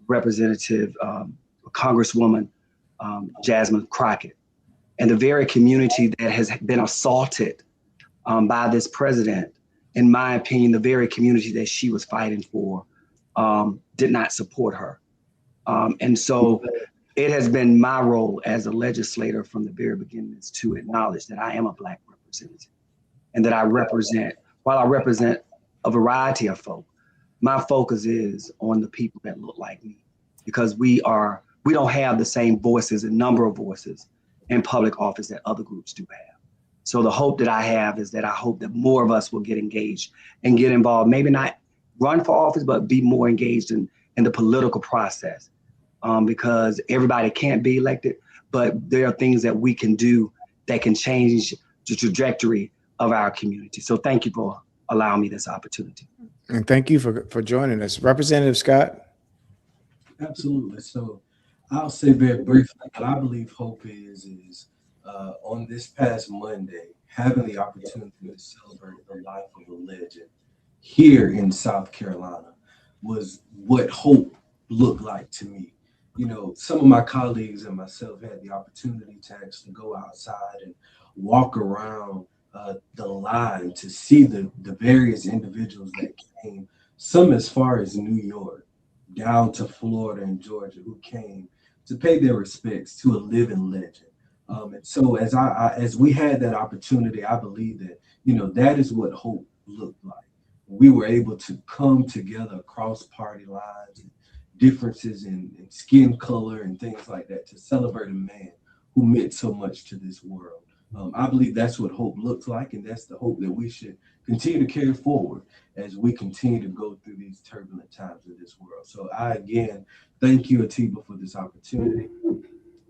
Representative Congresswoman Jasmine Crockett, and the very community that has been assaulted by this president. In my opinion, the very community that she was fighting for did not support her. And so it has been my role as a legislator from the very beginning is to acknowledge that I am a Black representative and that I represent, while I represent a variety of folk, my focus is on the people that look like me, because we don't have the same voices and number of voices in public office that other groups do have. So the hope that I have is that I hope that more of us will get engaged and get involved, maybe not run for office, but be more engaged in the political process, because everybody can't be elected, but there are things that we can do that can change the trajectory of our community. So thank you for allowing me this opportunity. And thank you for joining us. Representative Scott. Absolutely. So I'll say very briefly, what I believe hope is on this past Monday, having the opportunity to celebrate the life of a legend here in South Carolina. was what hope looked like to me. You know, some of my colleagues and myself had the opportunity to actually go outside and walk around the line to see the various individuals that came, some as far as New York, down to Florida and Georgia, who came to pay their respects to a living legend. And so as we had that opportunity, I believe that, you know, that is what hope looked like. We were able to come together across party lines and differences in skin color and things like that to celebrate a man who meant so much to this world. I believe that's what hope looks like, and that's the hope that we should continue to carry forward as we continue to go through these turbulent times of this world. So I, again, thank you, Atiba, for this opportunity.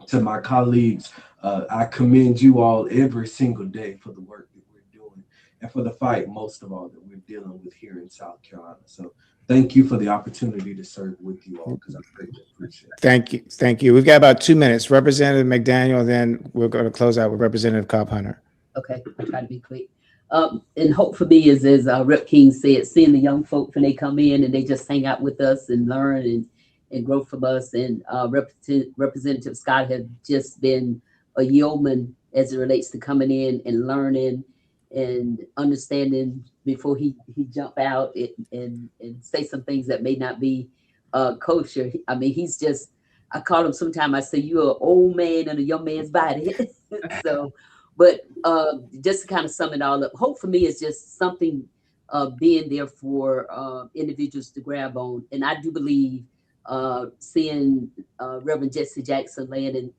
To my colleagues, I commend you all every single day for the work that we're doing and for the fight, most of all, that we're dealing with here in South Carolina. So thank you for the opportunity to serve with you all, because I greatly appreciate it. Thank you. Thank you. We've got about 2 minutes. Representative McDaniel, then we're going to close out with Representative Cobb Hunter. Okay, I'll try to be quick. And hope for me is, as Rep King said, seeing the young folk when they come in and they just hang out with us and learn and grow from us. And Representative Scott has just been a yeoman as it relates to coming in and learning and understanding before he jump out and say some things that may not be kosher. I mean, he's just, I call him sometimes, I say, you're an old man in a young man's body. So, but just to kind of sum it all up, hope for me is just something being there for individuals to grab on. And I do believe seeing Reverend Jesse Jackson landing,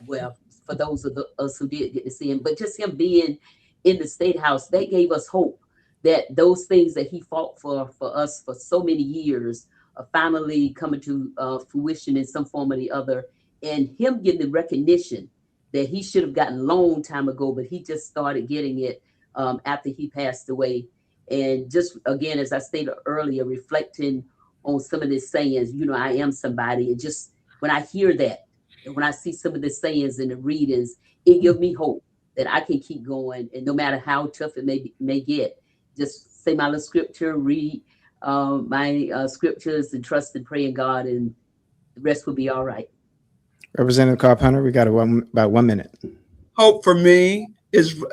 well, for those of us who did get to see him, but just him being in the State House, that gave us hope that those things that he fought for us for so many years are finally coming to fruition in some form or the other. And him getting the recognition that he should have gotten a long time ago, but he just started getting it after he passed away. And just, again, as I stated earlier, reflecting on some of the sayings, you know, I am somebody. And just when I hear that, and when I see some of the sayings and the readings, it gives me hope that I can keep going. And no matter how tough it may get, just say my little scripture, read my scriptures, and trust and pray in God, and the rest will be all right. Representative Cobb Hunter, we got about 1 minute. Hope for me is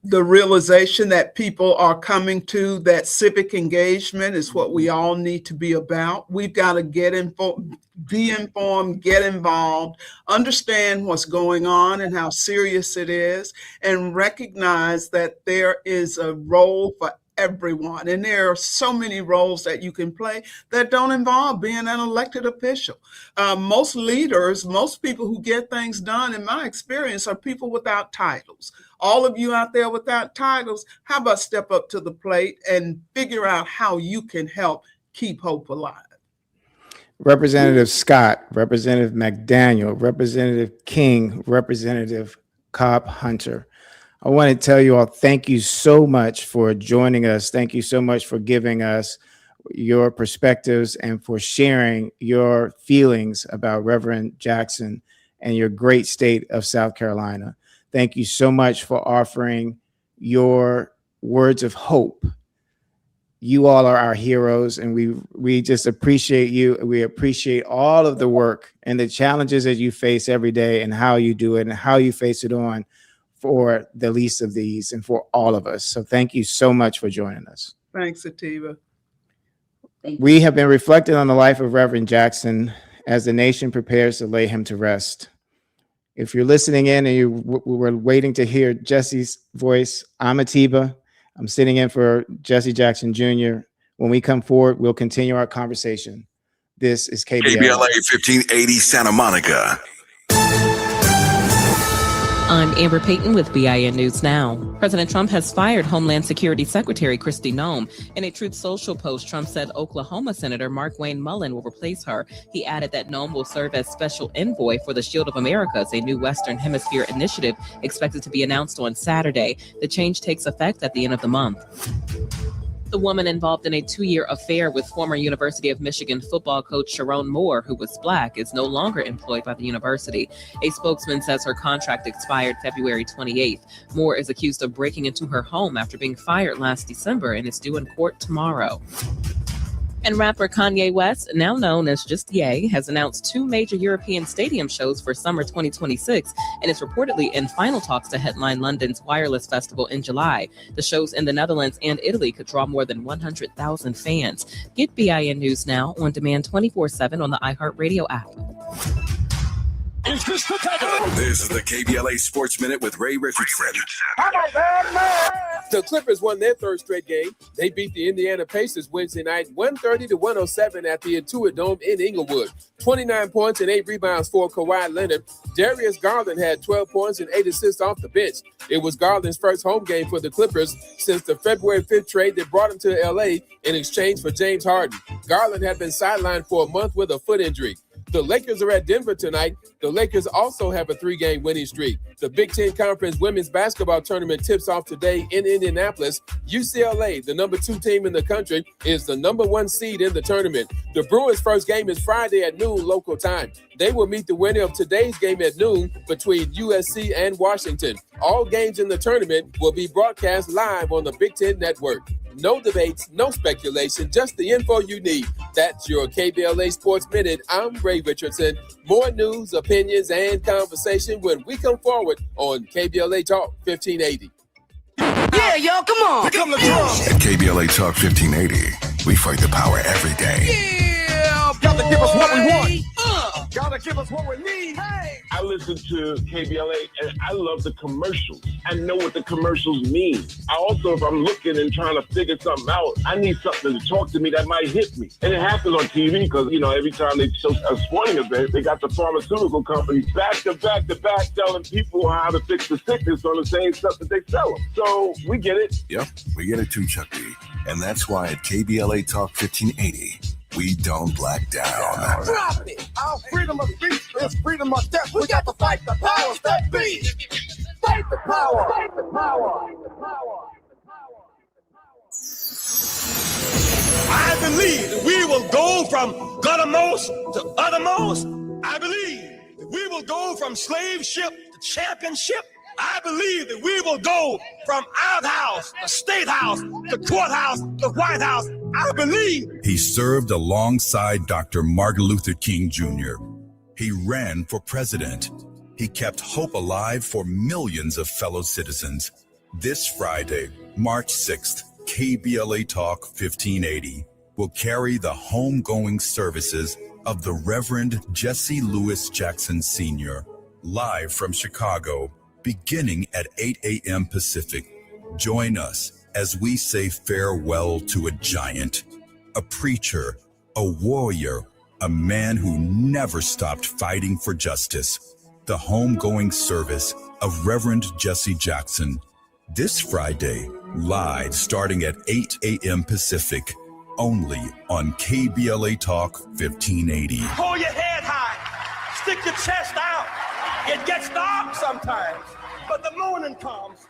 the realization that people are coming to, that civic engagement is what we all need to be about. We've got to get informed, be informed, get involved, understand what's going on and how serious it is, and recognize that there is a role for everyone. And there are so many roles that you can play that don't involve being an elected official. Most leaders, most people who get things done, in my experience, are people without titles. All of you out there without titles, how about step up to the plate and figure out how you can help keep hope alive? Representative Scott, Representative McDaniel, Representative King, Representative Cobb Hunter. I want to tell you all, thank you so much for joining us. Thank you so much for giving us your perspectives and for sharing your feelings about Reverend Jackson and your great state of South Carolina. Thank you so much for offering your words of hope. You all are our heroes, and we just appreciate you. We appreciate all of the work and the challenges that you face every day and how you do it and how you face it on for the least of these and for all of us. So thank you so much for joining us. Thanks, Atiba. We have been reflecting on the life of Reverend Jackson as the nation prepares to lay him to rest. If you're listening in and you were waiting to hear Jesse's voice, I'm Atiba. I'm sitting in for Jesse Jackson Jr. When we come forward, we'll continue our conversation. This is KBLA. KBLA 1580 Santa Monica. I'm Amber Payton with BIN News Now. President Trump has fired Homeland Security Secretary Kristi Noem. In a Truth Social post, Trump said Oklahoma Senator Markwayne Mullin will replace her. He added that Noem will serve as special envoy for the Shield of Americas, a new Western Hemisphere initiative expected to be announced on Saturday. The change takes effect at the end of the month. The woman involved in a 2-year affair with former University of Michigan football coach Sharon Moore, who was Black, is no longer employed by the university. A spokesman says her contract expired February 28th. Moore is accused of breaking into her home after being fired last December and is due in court tomorrow. And rapper Kanye West, now known as just Ye, has announced 2 major European stadium shows for summer 2026 and is reportedly in final talks to headline London's Wireless Festival in July. The shows in the Netherlands and Italy could draw more than 100,000 fans. Get BIN News Now on demand 24/7 on the iHeartRadio app. This is the KBLA Sports Minute with Ray Richardson. The Clippers won their third straight game. They beat the Indiana Pacers Wednesday night 130-107 at the Intuit Dome in Inglewood. 29 points and 8 rebounds for Kawhi Leonard. Darius Garland had 12 points and 8 assists off the bench. It was Garland's first home game for the Clippers since the February 5th trade that brought him to LA in exchange for James Harden. Garland had been sidelined for a month with a foot injury. The Lakers are at Denver tonight. The Lakers also have a 3-game winning streak. The Big Ten Conference Women's Basketball Tournament tips off today in Indianapolis. UCLA, the number 2 team in the country, is the number 1 seed in the tournament. The Bruins' first game is Friday at noon local time. They will meet the winner of today's game at noon between USC and Washington. All games in the tournament will be broadcast live on the Big Ten Network. No debates, no speculation, just the info you need. That's your KBLA Sports Minute. I'm Ray Richardson. More news, opinions, and conversation when we come forward on KBLA Talk 1580. Yeah, y'all, come on. Pick up the drums. At KBLA Talk 1580, we fight the power every day. Yeah, gotta give us what we want. Gotta give us what we need. Hey. I listen to KBLA and I love the commercials. I know what the commercials mean. I also, if I'm looking and trying to figure something out, I need something to talk to me that might hit me. And it happens on TV because, you know, every time they show a sporting event, they got the pharmaceutical companies back to back telling people how to fix the sickness on the same stuff that they sell them. So we get it. Yep, we get it too, Chuck D. And that's why at KBLA Talk 1580, we don't black down. Drop it. Our freedom of speech is freedom of death. We got to fight the powers that be. Fight the power. Fight the power. I believe that we will go from guttermost to uttermost. I believe that we will go from slave ship to championship. I believe that we will go from outhouse to state house to courthouse to White House. I believe. He served alongside Dr. Martin Luther King Jr. He ran for president. He kept hope alive for millions of fellow citizens. This Friday, March 6th, KBLA Talk 1580 will carry the homegoing services of the Reverend Jesse Lewis Jackson Sr. live from Chicago, beginning at 8 a.m. Pacific. Join us as we say farewell to a giant, a preacher, a warrior, a man who never stopped fighting for justice. The homegoing service of Reverend Jesse Jackson. This Friday, live starting at 8 a.m. Pacific, only on KBLA Talk 1580. Hold your head high. Stick your chest out. It gets dark sometimes, but the morning comes.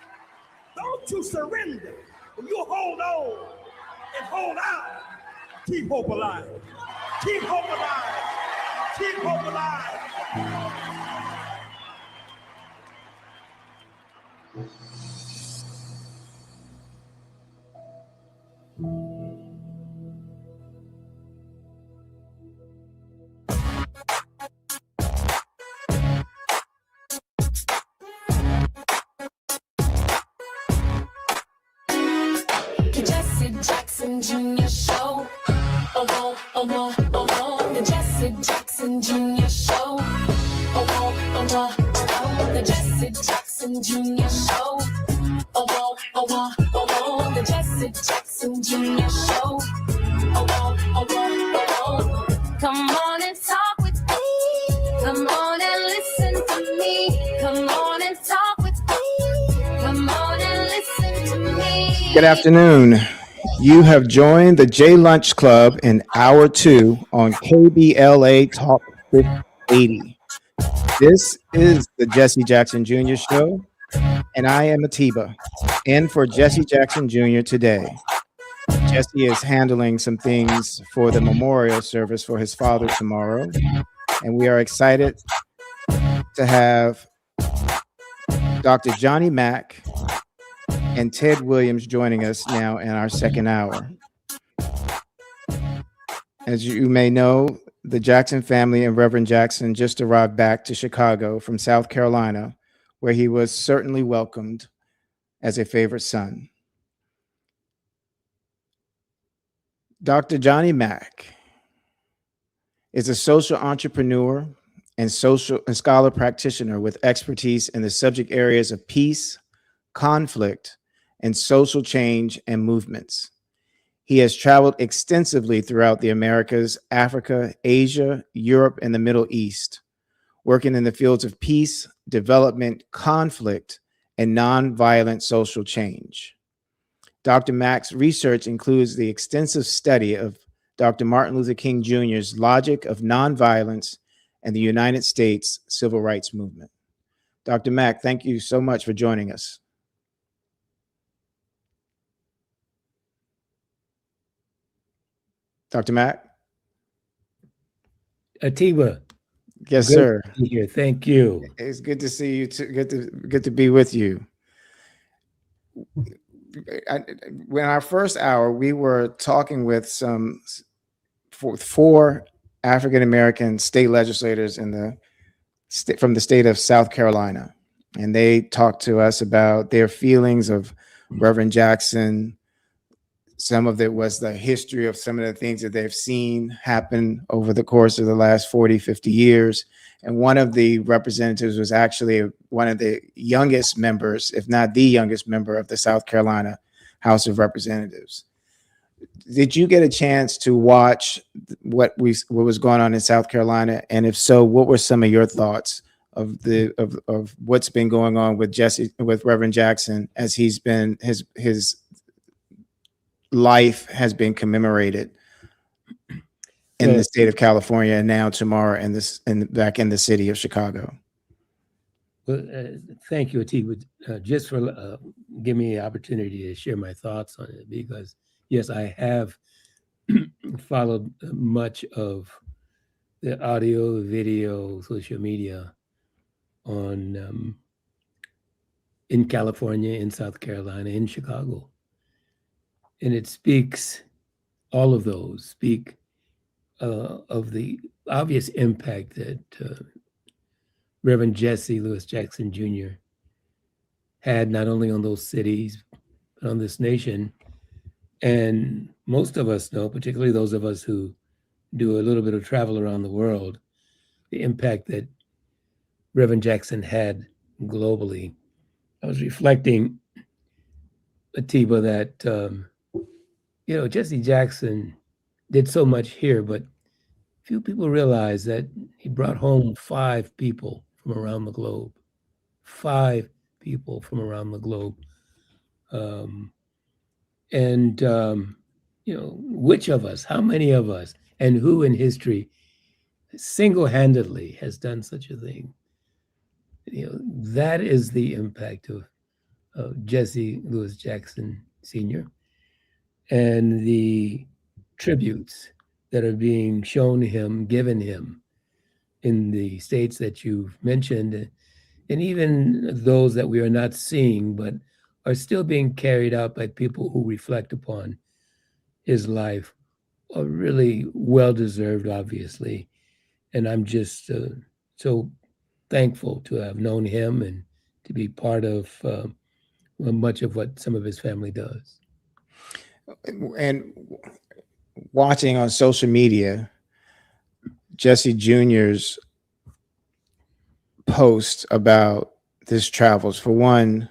Don't you surrender. You hold on and hold out. Keep hope alive. Keep hope alive. Keep hope alive. Jesse Jackson Jr. Show. The Jesse Jackson Jr. Show. The Jesse Jackson Jr. Show. The Jesse Jackson Jr. Show. Come on and talk with me. Come on and listen to me. Come on and talk with me. Come on and listen to me. Good afternoon. You have joined the J Lunch Club in Hour 2 on KBLA Talk 1580. This is the Jesse Jackson Jr. Show, and I am Atiba, in for Jesse Jackson Jr. today. Jesse is handling some things for the memorial service for his father tomorrow, and we are excited to have Dr. Johnny Mack and Ted Williams joining us now in our second hour. As you may know, the Jackson family and Reverend Jackson just arrived back to Chicago from South Carolina, where he was certainly welcomed as a favorite son. Dr. Johnny Mack is a social entrepreneur and scholar practitioner with expertise in the subject areas of peace, conflict, and social change and movements. He has traveled extensively throughout the Americas, Africa, Asia, Europe, and the Middle East, working in the fields of peace, development, conflict, and nonviolent social change. Dr. Mack's research includes the extensive study of Dr. Martin Luther King Jr.'s logic of nonviolence and the United States civil rights movement. Dr. Mack, thank you so much for joining us. Dr. Mack? Atiba. Yes, Great sir. to be here. Thank you. It's good to see you. Good to be with you. When our first hour, we were talking with four African American state legislators from the state of South Carolina, and they talked to us about their feelings of Reverend Jackson. Some of it was the history of some of the things that they've seen happen over the course of the last 40, 50 years. And one of the representatives was actually one of the youngest members, if not the youngest member of the South Carolina House of Representatives. Did you get a chance to watch what was going on in South Carolina? And if so, what were some of your thoughts of what's been going on with Reverend Jackson as his life has been commemorated in the state of California and now tomorrow back in the city of Chicago? Well, thank you, Atiba, just for giving me the opportunity to share my thoughts on it, because yes, I have followed much of the audio, video, social media on in California, in South Carolina, in Chicago. And it speaks, all of those speak of the obvious impact that Reverend Jesse Louis Jackson Jr. had not only on those cities, but on this nation. And most of us know, particularly those of us who do a little bit of travel around the world, the impact that Reverend Jackson had globally. I was reflecting, Atiba, that Jesse Jackson did so much here, but few people realize that he brought home 5 people from around the globe. 5 people from around the globe. Which of us, how many of us, and who in history single-handedly has done such a thing? That is the impact of Jesse Louis Jackson Sr. and the tributes that are being shown him, given him in the states that you've mentioned, and even those that we are not seeing, but are still being carried out by people who reflect upon his life, are really well-deserved, obviously. And I'm just so thankful to have known him and to be part of much of what some of his family does. And watching on social media, Jesse Jr.'s post about his travels, for one,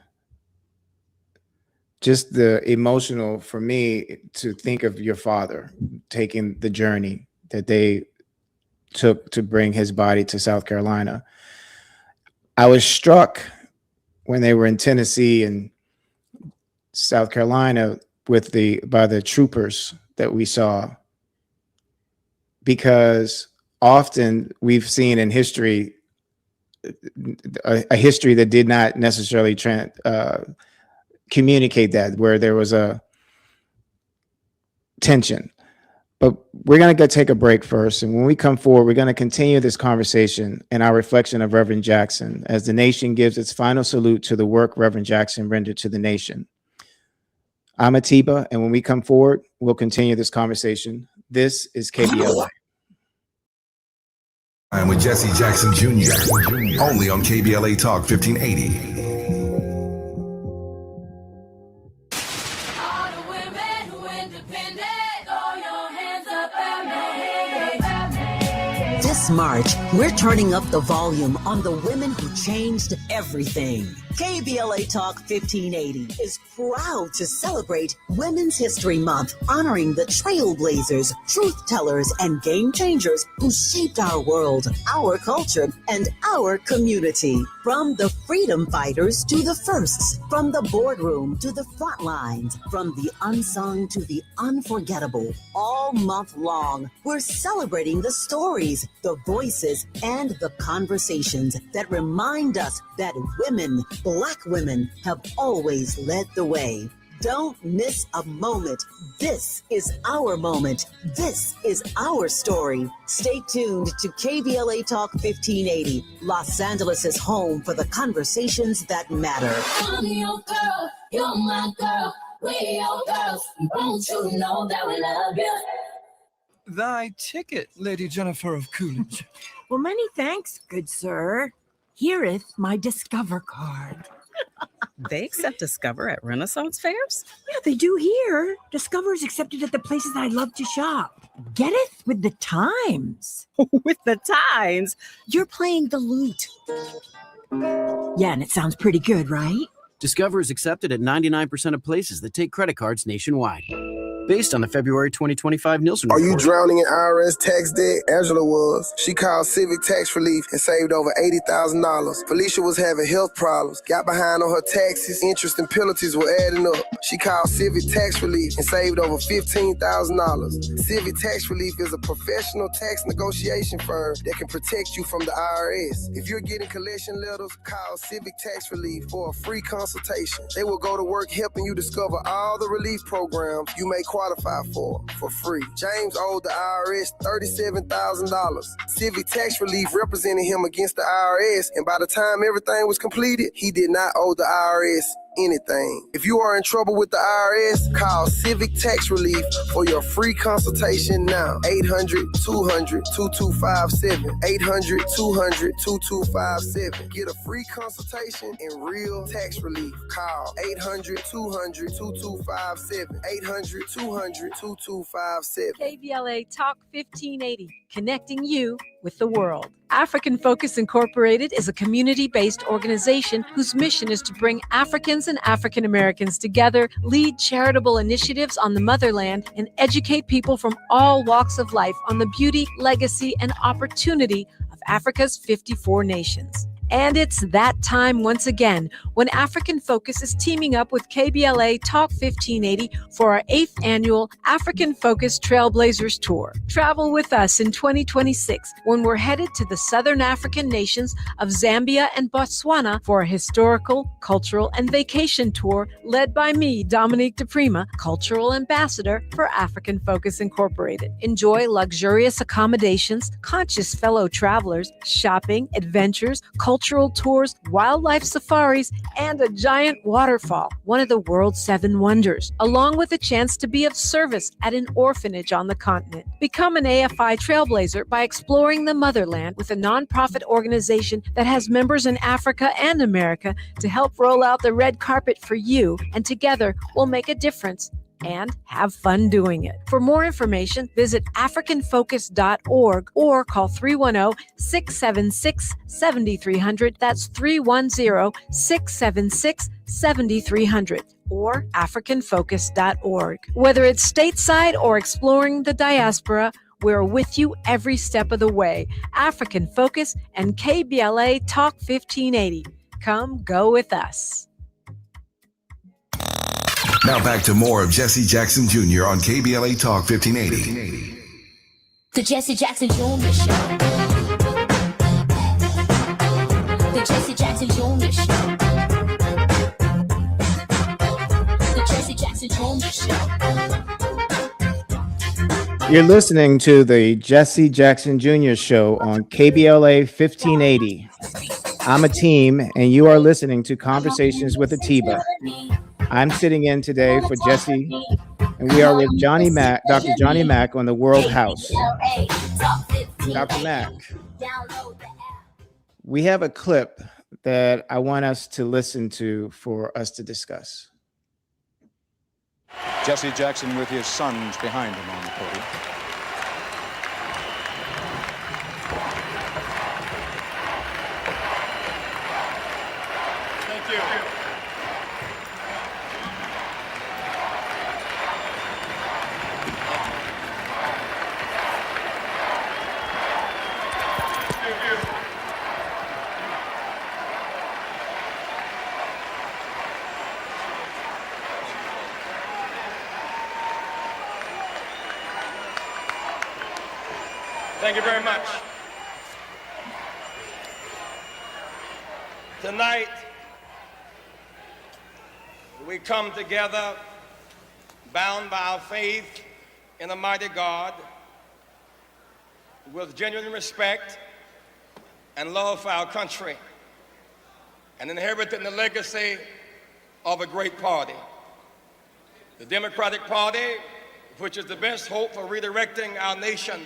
just the emotional for me to think of your father taking the journey that they took to bring his body to South Carolina. I was struck when they were in Tennessee and South Carolina by the troopers that we saw, because often we've seen in history a history that did not necessarily communicate that, where there was a tension. But we're going to go take a break first. And when we come forward, we're going to continue this conversation and our reflection of Reverend Jackson as the nation gives its final salute to the work Reverend Jackson rendered to the nation. I'm Atiba, and when we come forward, we'll continue this conversation. This is KBLA. I'm with Jesse Jackson Jr. Only on KBLA Talk 1580. This March, we're turning up the volume on the women who changed everything. KBLA Talk 1580 is proud to celebrate Women's History Month, honoring the trailblazers, truth tellers, and game changers who shaped our world, our culture, and our community. From the freedom fighters to the firsts, from the boardroom to the front lines, from the unsung to the unforgettable, all month long, we're celebrating the stories, the voices, and the conversations that remind us that women, Black women, have always led the way. Don't miss a moment. This is our moment. This is our story. Stay tuned to KBLA Talk 1580, Los Angeles' home for the conversations that matter. I'm your girl, you're my girl, we're your girls. Won't you know that we love you? Thy ticket, Lady Jennifer of Coolidge. Well, many thanks, good sir. Here'th my Discover card. They accept Discover at Renaissance fairs? Yeah, they do here. Discover is accepted at the places I love to shop. Getteth with the times. With the times? You're playing the lute. Yeah, and it sounds pretty good, right? Discover is accepted at 99% of places that take credit cards nationwide. Based on the February 2025 Nielsen report. Are you drowning in IRS tax debt? Angela was. She called Civic Tax Relief and saved over $80,000. Felicia was having health problems, got behind on her taxes, interest and penalties were adding up. She called Civic Tax Relief and saved over $15,000. Civic Tax Relief is a professional tax negotiation firm that can protect you from the IRS. If you're getting collection letters, call Civic Tax Relief for a free consultation. They will go to work helping you discover all the relief programs you may qualify for free. James owed the IRS $37,000. Civic Tax Relief represented him against the IRS, and by the time everything was completed, he did not owe the IRS anything. If you are in trouble with the IRS, call Civic Tax Relief for your free consultation now. 800-200-2257. 800-200-2257. Get a free consultation and real tax relief. Call 800-200-2257. 800-200-2257. KBLA Talk 1580, connecting you with the world. African Focus Incorporated is a community-based organization whose mission is to bring Africans and African Americans together, lead charitable initiatives on the motherland, and educate people from all walks of life on the beauty, legacy, and opportunity of Africa's 54 nations. And it's that time once again when African Focus is teaming up with KBLA Talk 1580 for our 8th annual African Focus Trailblazers Tour. Travel with us in 2026 when we're headed to the Southern African nations of Zambia and Botswana for a historical, cultural, and vacation tour led by me, Dominique DePrima, Cultural Ambassador for African Focus Incorporated. Enjoy luxurious accommodations, conscious fellow travelers, shopping, adventures, cultural tours, wildlife safaris, and a giant waterfall, one of the world's 7 wonders, along with a chance to be of service at an orphanage on the continent. Become an AFI trailblazer by exploring the motherland with a nonprofit organization that has members in Africa and America to help roll out the red carpet for you, and together we'll make a difference and have fun doing it. For more information, visit africanfocus.org or call 310-676-7300. That's 310-676-7300 or africanfocus.org. Whether it's stateside or exploring the diaspora, we're with you every step of the way. African Focus and KBLA Talk 1580. Come go with us. Now back to more of Jesse Jackson Jr. on KBLA Talk 1580. The Jesse Jackson Jr. Show. The Jesse Jackson Jr. Show. The Jesse Jackson Jr. Show. You're listening to the Jesse Jackson Jr. Show on KBLA 1580. I'm a team, and you are listening to Conversations with Atiba. I'm sitting in today for Jesse And we are with Johnny Mack, Dr. Johnny Mack on the World House. Dr. Mack, we have a clip that I want us to listen to for us to discuss. Jesse Jackson with his sons behind him on the podium. Thank you. Thank you very much. Tonight, we come together bound by our faith in a mighty God with genuine respect and love for our country and inheriting the legacy of a great party. The Democratic Party, which is the best hope for redirecting our nation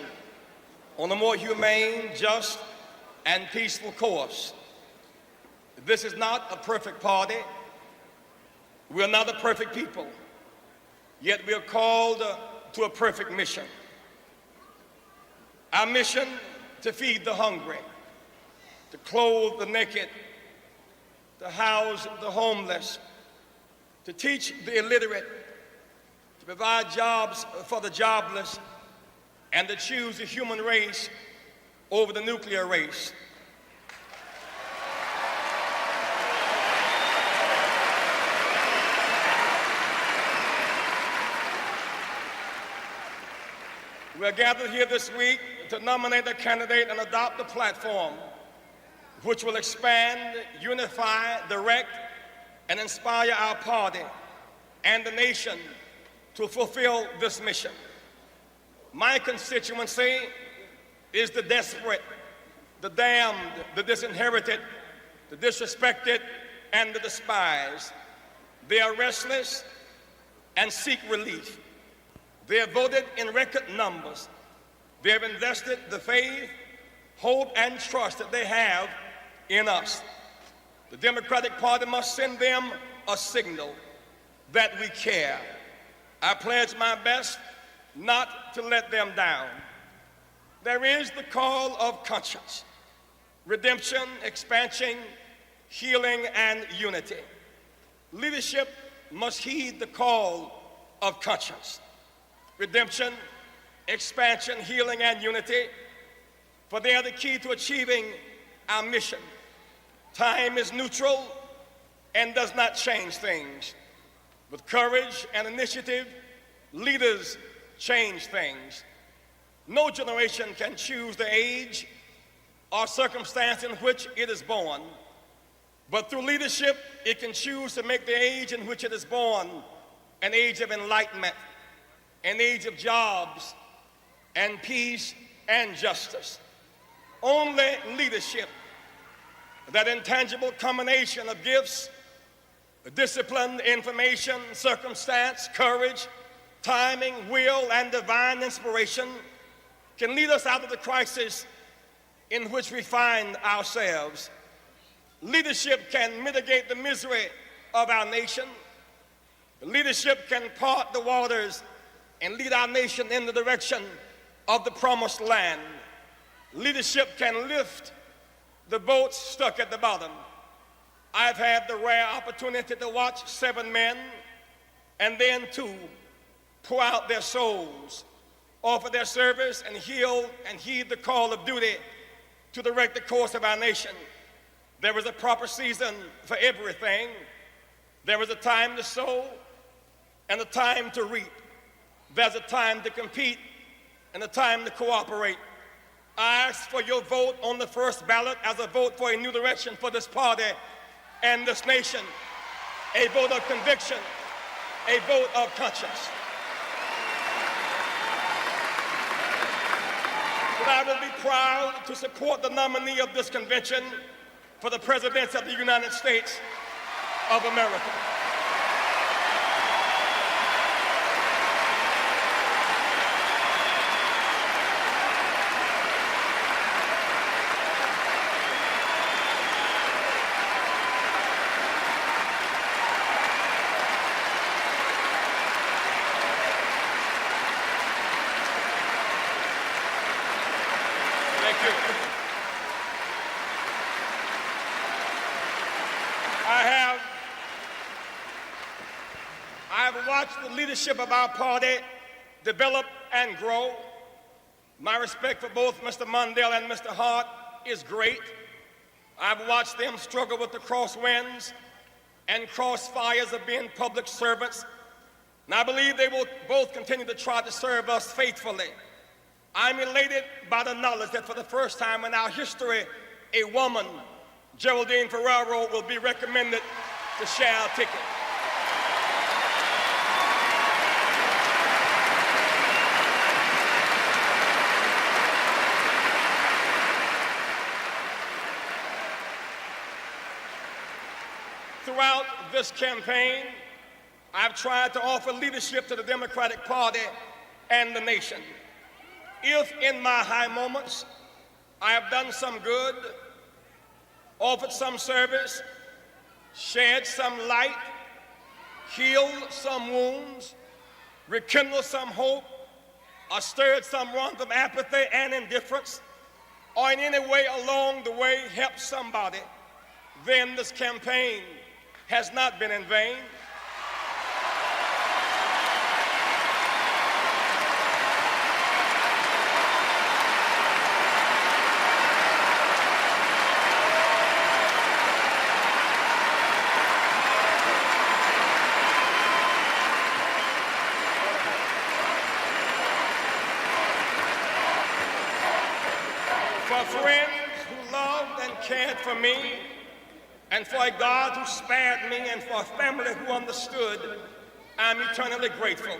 on a more humane, just, and peaceful course. This is not a perfect party. We're not a perfect people, yet we are called to a perfect mission. Our mission: to feed the hungry, to clothe the naked, to house the homeless, to teach the illiterate, to provide jobs for the jobless, and to choose the human race over the nuclear race. We are gathered here this week to nominate a candidate and adopt a platform which will expand, unify, direct, and inspire our party and the nation to fulfill this mission. My constituency is the desperate, the damned, the disinherited, the disrespected, and the despised. They are restless and seek relief. They have voted in record numbers. They have invested the faith, hope, and trust that they have in us. The Democratic Party must send them a signal that we care. I pledge my best not to let them down. There is the call of conscience, redemption, expansion, healing, and unity. Leadership must heed the call of conscience, redemption, expansion, healing, and unity, for they are the key to achieving our mission. Time is neutral and does not change things. With courage and initiative, leaders change things. No generation can choose the age or circumstance in which it is born, but through leadership, it can choose to make the age in which it is born an age of enlightenment, an age of jobs and peace and justice. Only leadership, that intangible combination of gifts, discipline, information, circumstance, courage, timing, will, and divine inspiration, can lead us out of the crisis in which we find ourselves. Leadership can mitigate the misery of our nation. Leadership can part the waters and lead our nation in the direction of the promised land. Leadership can lift the boats stuck at the bottom. I've had the rare opportunity to watch 7 men and then 2 pour out their souls, offer their service, and heal and heed the call of duty to direct the course of our nation. There is a proper season for everything. There is a time to sow and a time to reap. There's a time to compete and a time to cooperate. I ask for your vote on the first ballot as a vote for a new direction for this party and this nation. A vote of conviction, a vote of conscience. But I will be proud to support the nominee of this convention for the presidency of the United States of America. Thank you. I have watched the leadership of our party develop and grow. My respect for both Mr. Mondale and Mr. Hart is great. I've watched them struggle with the crosswinds and crossfires of being public servants, and I believe they will both continue to try to serve us faithfully. I'm elated by the knowledge that for the first time in our history, a woman, Geraldine Ferraro, will be recommended to share our ticket. Throughout this campaign, I've tried to offer leadership to the Democratic Party and the nation. If in my high moments I have done some good, offered some service, shed some light, healed some wounds, rekindled some hope, or stirred some runs of apathy and indifference, or in any way along the way helped somebody, then this campaign has not been in vain. For friends who loved and cared for me, and for a God who spared me, and for a family who understood, I'm eternally grateful.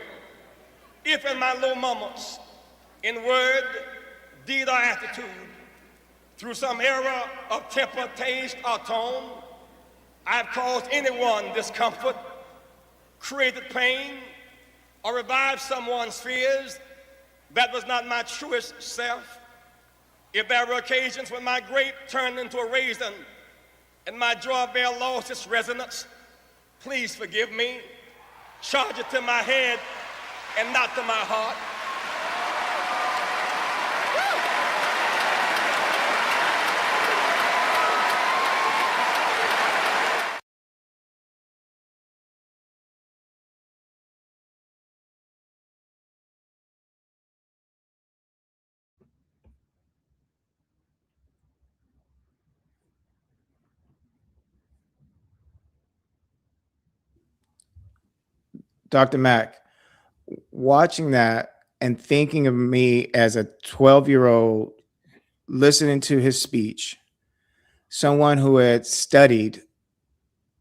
If in my low moments, in word, deed, or attitude, through some error of temper, taste, or tone, I've caused anyone discomfort, created pain, or revived someone's fears, that was not my truest self. If there were occasions when my grape turned into a raisin, and my joy bell lost its resonance, please forgive me. Charge it to my head and not to my heart. Dr. Mack, watching that and thinking of me as a 12-year-old, listening to his speech, someone who had studied,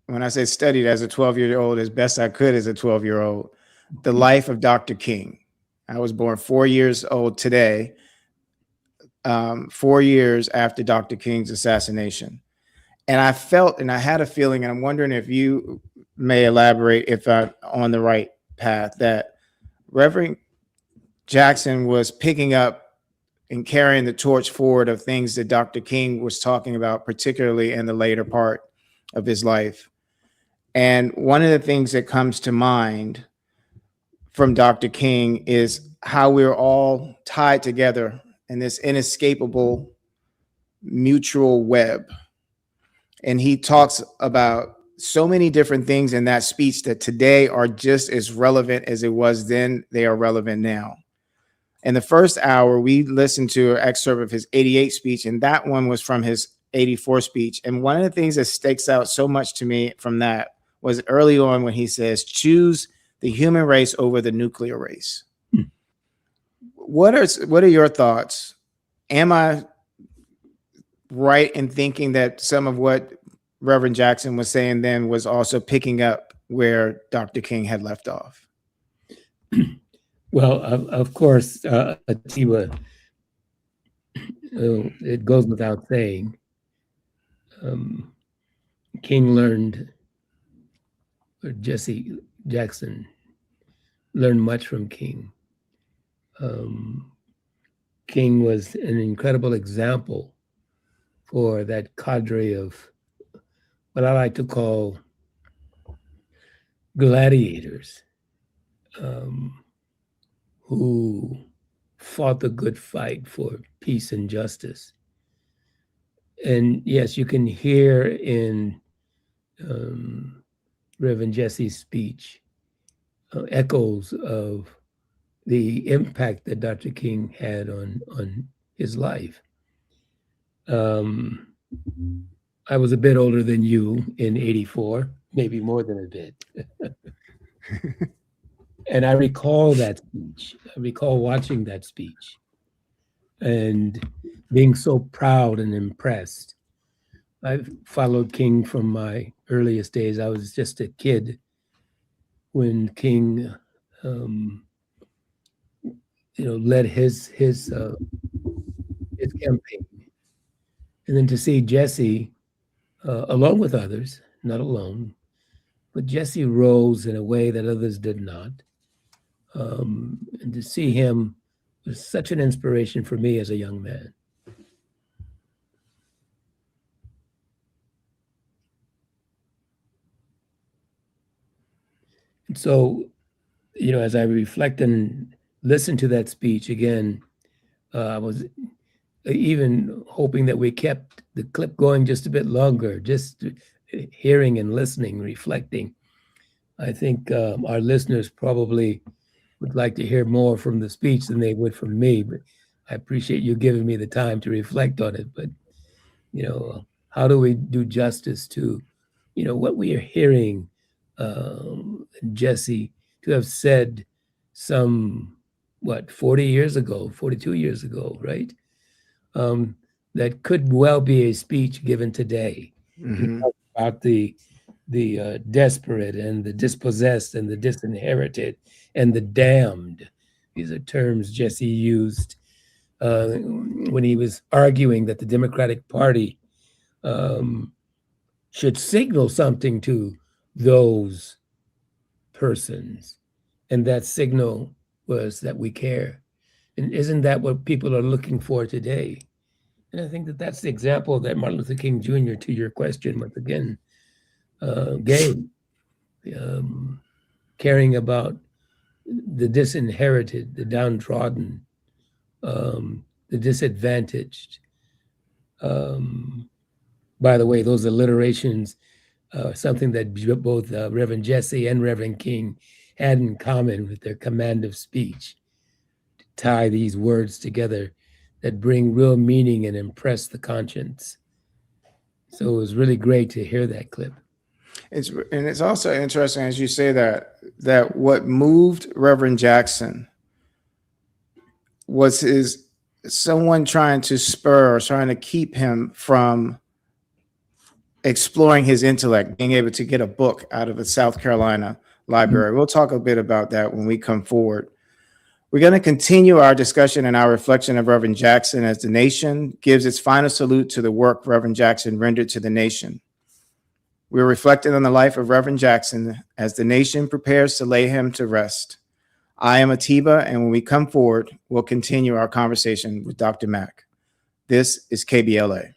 when I say studied as a 12-year-old, as best I could as a 12-year-old, the life of Dr. King. I was born 4 years old today, 4 years after Dr. King's assassination. And I felt, and I had a feeling, and I'm wondering if you may elaborate if I'm on the right path, that Reverend Jackson was picking up and carrying the torch forward of things that Dr. King was talking about, particularly in the later part of his life. And one of the things that comes to mind from Dr. King is how we're all tied together in this inescapable mutual web. And he talks about so many different things in that speech that today are just as relevant as it was then. They are relevant now. In the first hour, we listened to an excerpt of his 88 speech, and that one was from his 84 speech. And one of the things that sticks out so much to me from that was early on when he says, choose the human race over the nuclear race. What are your thoughts? Am I right in thinking that some of what Reverend Jackson was saying then was also picking up where Dr. King had left off? Well, of course, Atiba, it goes without saying, King learned, or Jesse Jackson learned much from King. King was an incredible example for that cadre of what I like to call gladiators, who fought the good fight for peace and justice. And yes, you can hear in Reverend Jesse's speech echoes of the impact that Dr. King had on his life. I was a bit older than you in '84, maybe more than a bit. And I recall that speech. I recall watching that speech and being so proud and impressed. I've followed King from my earliest days. I was just a kid when King, led his campaign, and then to see Jesse, along with others, not alone, but Jesse rose in a way that others did not. And to see him was such an inspiration for me as a young man. And so, as I reflect and listen to that speech again, I was even hoping that we kept the clip going just a bit longer, just hearing and listening, reflecting. I think our listeners probably would like to hear more from the speech than they would from me, but I appreciate you giving me the time to reflect on it. But, how do we do justice to, what we are hearing Jesse to have said some, 42 years ago, right? That could well be a speech given today. Mm-hmm. About the desperate and the dispossessed and the disinherited and the damned. These are terms Jesse used when he was arguing that the Democratic Party should signal something to those persons. And that signal was that we care. And isn't that what people are looking for today? And I think that that's the example that Martin Luther King Jr., to your question, once again, gave. Caring about the disinherited, the downtrodden, the disadvantaged. By the way, those alliterations, something that both Reverend Jesse and Reverend King had in common with their command of speech, to tie these words together that bring real meaning and impress the conscience. So it was really great to hear that clip. It's also interesting, as you say that what moved Reverend Jackson was someone trying to spur or trying to keep him from exploring his intellect, being able to get a book out of the South Carolina library. We'll talk a bit about that when we come forward. We're going to continue our discussion and our reflection of Reverend Jackson as the nation gives its final salute to the work Reverend Jackson rendered to the nation. We're reflecting on the life of Reverend Jackson as the nation prepares to lay him to rest. I am Atiba, and when we come forward, we'll continue our conversation with Dr. Mack. This is KBLA.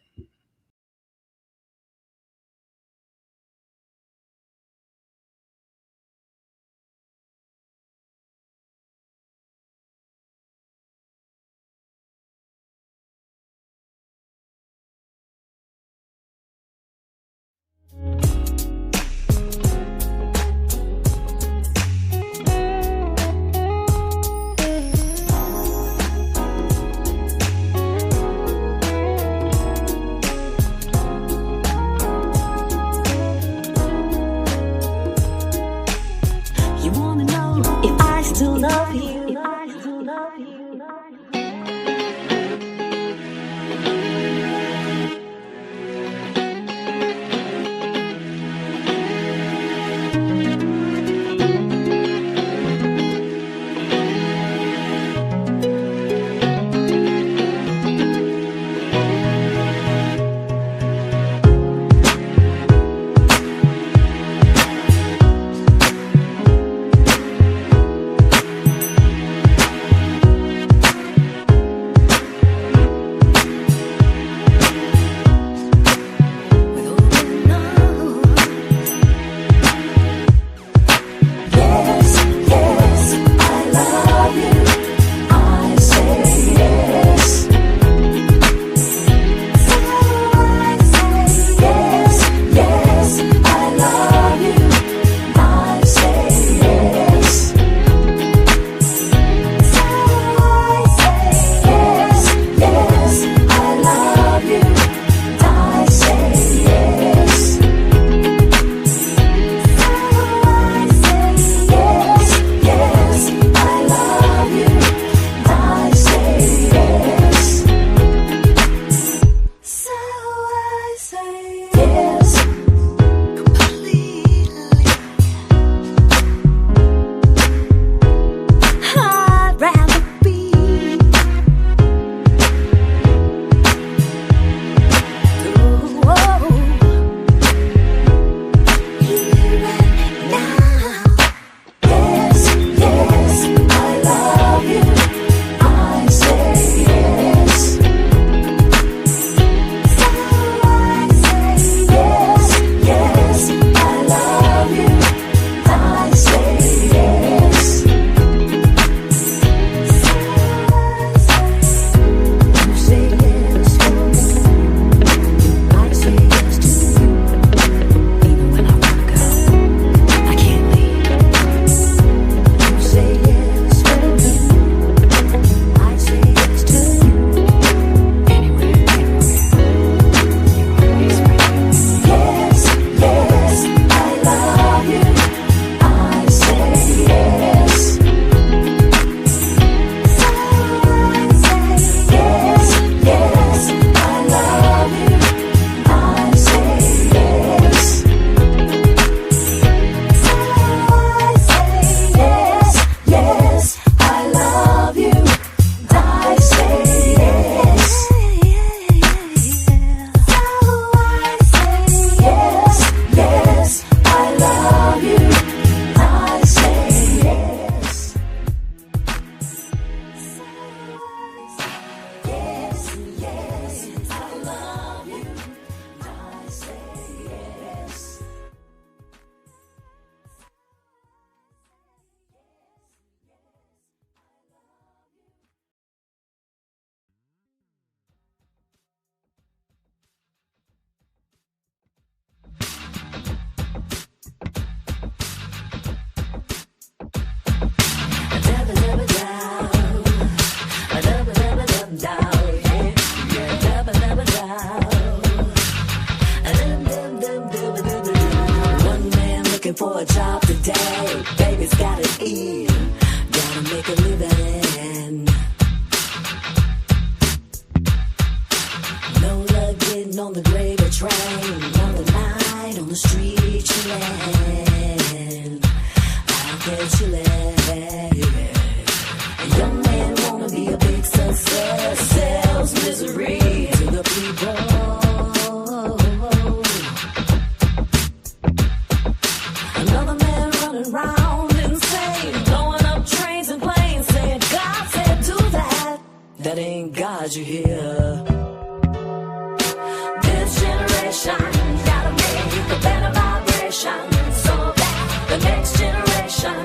the gravy train, another night on the street chillin', out there chillin'. A young man wanna be a big success, sells misery to the people. Another man running round insane, blowing up trains and planes, saying God said do that. That ain't God you hear. This generation gotta make a better vibration, so that the next generation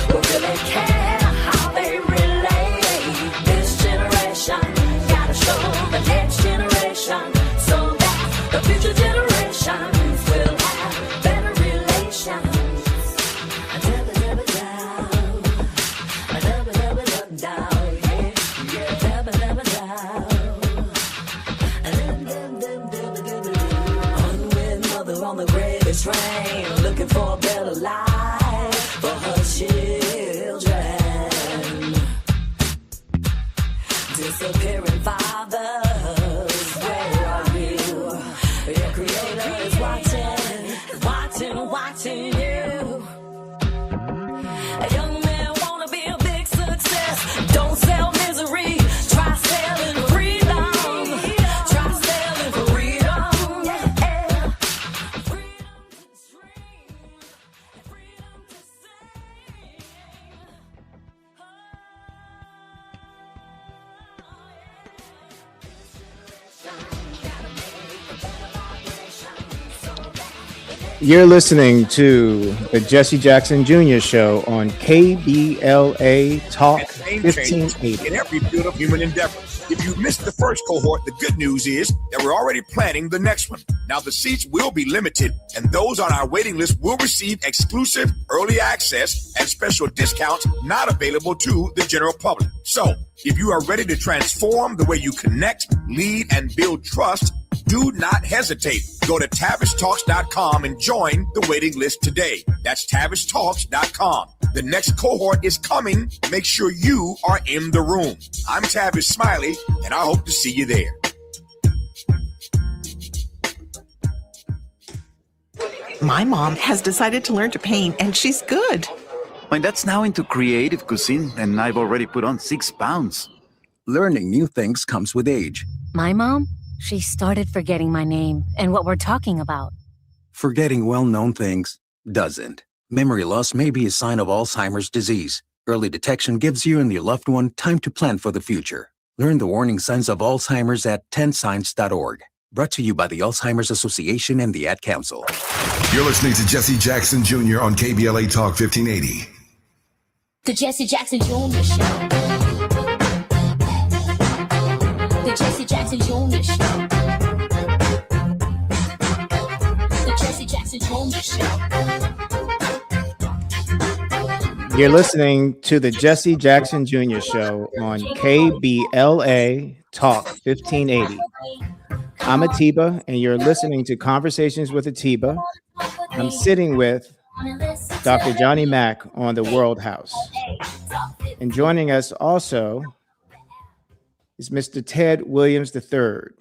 will really care how they relate. This generation gotta show the next generation, so that the future generations will have better relations. On the gravy train, looking for a better life for her children. Disappearing fathers, where are you? Your creator is watching you. A young man wanna be a big success, don't sell misery, try selling freedom. Try selling freedom. You're listening to the Jesse Jackson Jr. Show on KBLA Talk Name changes 1580. in every field of human endeavor. If you missed the first cohort, the good news is that we're already planning the next one. Now, the seats will be limited, and those on our waiting list will receive exclusive early access and special discounts not available to the general public. So, if you are ready to transform the way you connect, lead, and build trust, do not hesitate. Go to TavishTalks.com and join the waiting list today. That's TavishTalks.com. The next cohort is coming. Make sure you are in the room. I'm Tavish Smiley, and I hope to see you there. My mom has decided to learn to paint, and she's good. My dad's now into creative cuisine, and I've already put on 6 pounds. Learning new things comes with age. My mom, she started forgetting my name and what we're talking about. Forgetting well-known things doesn't. Memory loss may be a sign of Alzheimer's disease. Early detection gives you and your loved one time to plan for the future. Learn the warning signs of Alzheimer's at 10signs.org. Brought to you by the Alzheimer's Association and the Ad Council. You're listening to Jesse Jackson Jr. on KBLA Talk 1580. The Jesse Jackson Jr. Show. The Jesse Jackson Jr. Show. The Jesse Jackson Jr. Show. You're listening to the Jesse Jackson Jr. Show on KBLA Talk 1580. I'm Atiba, and you're listening to Conversations with Atiba. I'm sitting with Dr. Johnny Mack on the World House. And joining us also is Mr. Ted Williams III.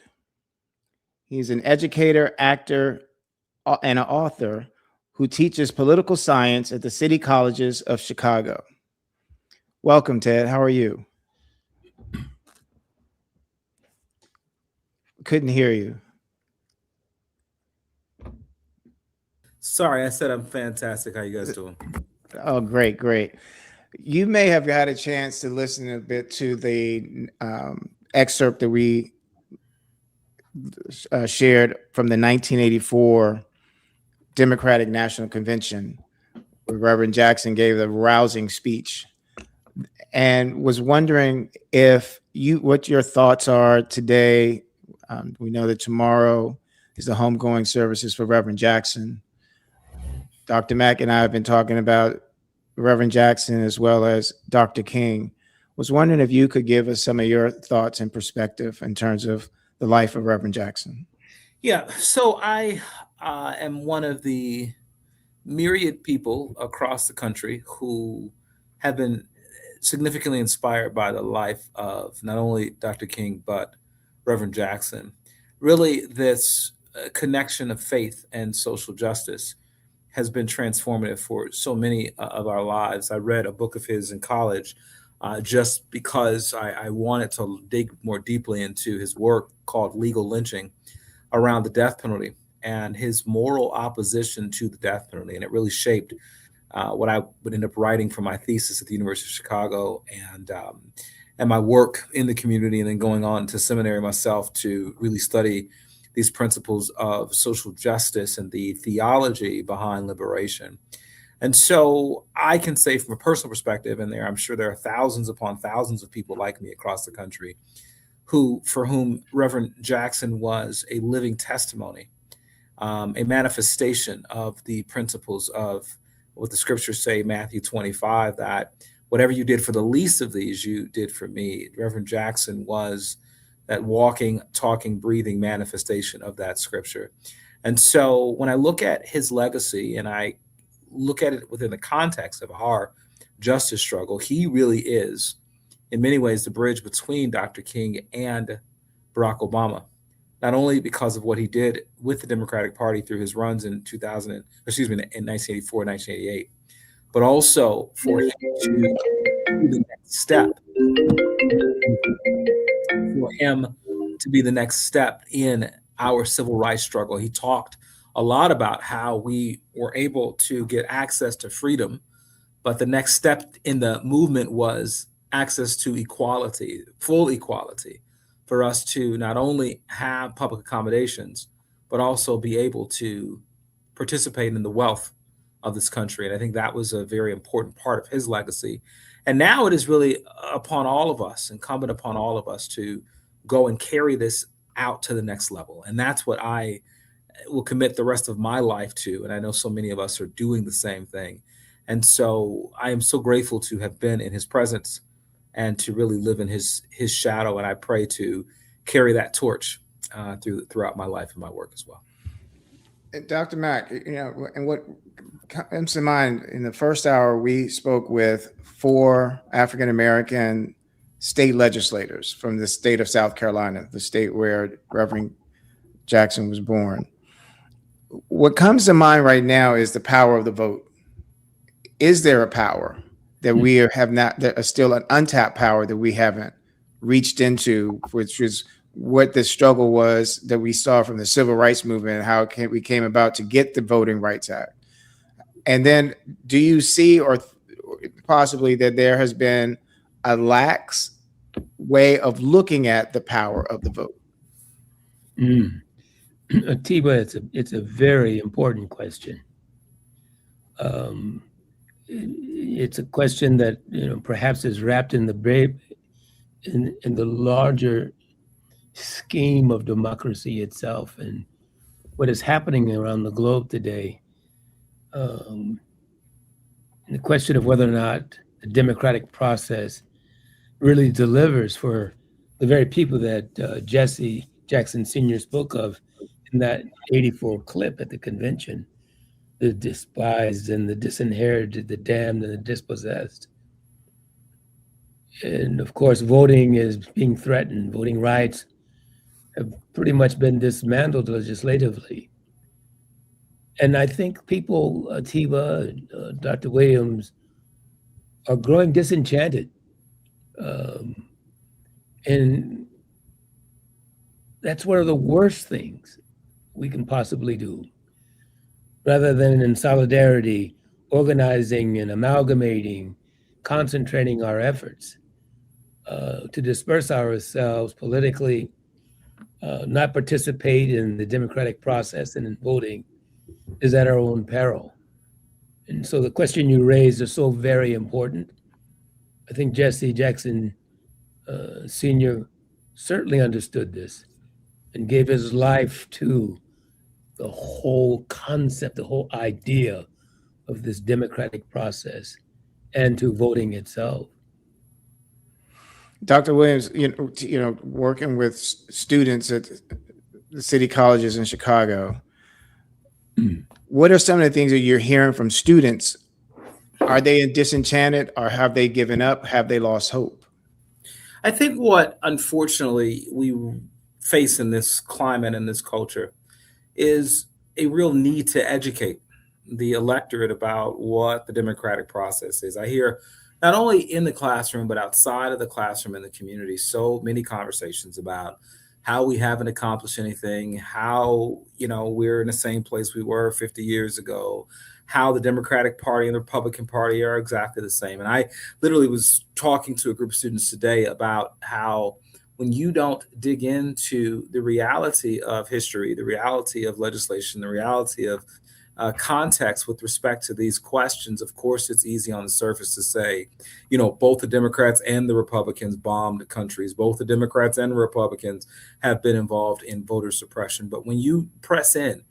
He's an educator, actor, and an author who teaches political science at the City Colleges of Chicago. Welcome, Ted. How are you? Couldn't hear you. Sorry, I said I'm fantastic. How you guys doing? Oh, great, great. You may have had a chance to listen a bit to the excerpt that we shared from the 1984 Democratic National Convention, where Reverend Jackson gave a rousing speech, and was wondering what your thoughts are today. We know that tomorrow is the homegoing services for Reverend Jackson. Dr. Mack and I have been talking about Reverend Jackson as well as Dr. King. Was wondering if you could give us some of your thoughts and perspective in terms of the life of Reverend Jackson. Yeah, so I am one of the myriad people across the country who have been significantly inspired by the life of not only Dr. King, but Reverend Jackson. really this connection of faith and social justice has been transformative for so many of our lives. I read a book of his in college just because I wanted to dig more deeply into his work called Legal Lynching around the death penalty and his moral opposition to the death penalty. And it really shaped what I would end up writing for my thesis at the University of Chicago and my work in the community, and then going on to seminary myself to really study these principles of social justice and the theology behind liberation. And so I can say from a personal perspective, and I'm sure there are thousands upon thousands of people like me across the country for whom Reverend Jackson was a living testimony, a manifestation of the principles of what the scriptures say, Matthew 25, that whatever you did for the least of these, you did for me. Reverend Jackson was that walking, talking, breathing manifestation of that scripture. And so when I look at his legacy and I look at it within the context of our justice struggle, he really is, in many ways, the bridge between Dr. King and Barack Obama, not only because of what he did with the Democratic Party through his runs in 1984, 1988, but also for him to be the next step, for him to be the next step in our civil rights struggle. He talked a lot about how we were able to get access to freedom, but the next step in the movement was access to equality, full equality, for us to not only have public accommodations, but also be able to participate in the wealth of this country. And I think that was a very important part of his legacy. And now it is really upon all of us, incumbent upon all of us, to go and carry this out to the next level. And that's what I will commit the rest of my life to. And I know so many of us are doing the same thing. And so I am so grateful to have been in his presence and to really live in his shadow. And I pray to carry that torch throughout my life and my work as well. Dr. Mack, and what comes to mind, in the first hour, we spoke with 4 African-American state legislators from the state of South Carolina, the state where Reverend Jackson was born. What comes to mind right now is the power of the vote. Is there a power that we have not, that is still an untapped power that we haven't reached into, which is what the struggle was that we saw from the civil rights movement and how we came about to get the Voting Rights Act? And then do you see, or possibly that there has been a lax way of looking at the power of the vote? Atiba, it's a very important question. It's a question that perhaps is wrapped in the larger scheme of democracy itself and what is happening around the globe today. The question of whether or not the democratic process really delivers for the very people that Jesse Jackson Sr. spoke of in that 84 clip at the convention: the despised and the disinherited, the damned and the dispossessed. And of course, voting is being threatened. Voting rights have pretty much been dismantled legislatively. And I think people, Atiba, Dr. Williams, are growing disenchanted. And that's one of the worst things we can possibly do. Rather than in solidarity, organizing and amalgamating, concentrating our efforts to disperse ourselves politically, not participate in the democratic process and in voting, is at our own peril. And so the question you raised is so very important. I think Jesse Jackson Sr. certainly understood this and gave his life to the whole concept, the whole idea of this democratic process and to voting itself. Dr. Williams, working with students at the city colleges in Chicago, what are some of the things that you're hearing from students? Are they disenchanted, or have they given up? Have they lost hope? I think what, unfortunately, we face in this climate and this culture is a real need to educate the electorate about what the democratic process is. I hear not only in the classroom, but outside of the classroom in the community, so many conversations about how we haven't accomplished anything, how, we're in the same place we were 50 years ago, how the Democratic Party and the Republican Party are exactly the same. And I literally was talking to a group of students today about how when you don't dig into the reality of history, the reality of legislation, the reality of context with respect to these questions, of course, it's easy on the surface to say, both the Democrats and the Republicans bombed countries. Both the Democrats and the Republicans have been involved in voter suppression. But when you press in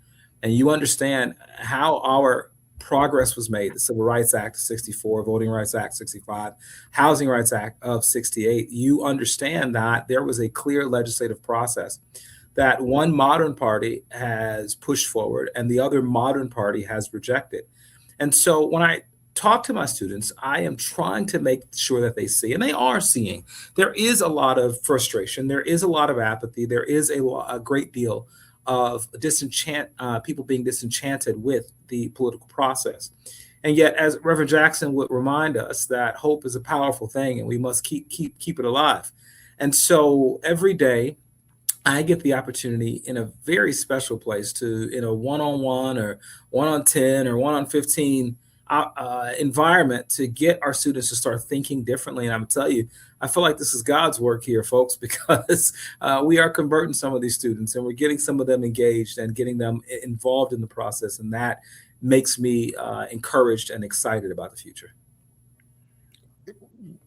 and you understand how our progress was made, the Civil Rights Act of 64, Voting Rights Act 65, Housing Rights Act of 68, you understand that there was a clear legislative process that one modern party has pushed forward and the other modern party has rejected. And so when I talk to my students, I am trying to make sure that they see, and they are seeing, there is a lot of frustration, there is a lot of apathy, there is a great deal of people being disenchanted with the political process. And yet, as Reverend Jackson would remind us, that hope is a powerful thing and we must keep it alive. And so every day, I get the opportunity in a very special place to, in a one-on-one or 1-on-10 or 1-on-15 environment, to get our students to start thinking differently. And I'm gonna tell you, I feel like this is God's work here, folks, because we are converting some of these students and we're getting some of them engaged and getting them involved in the process. And that makes me encouraged and excited about the future.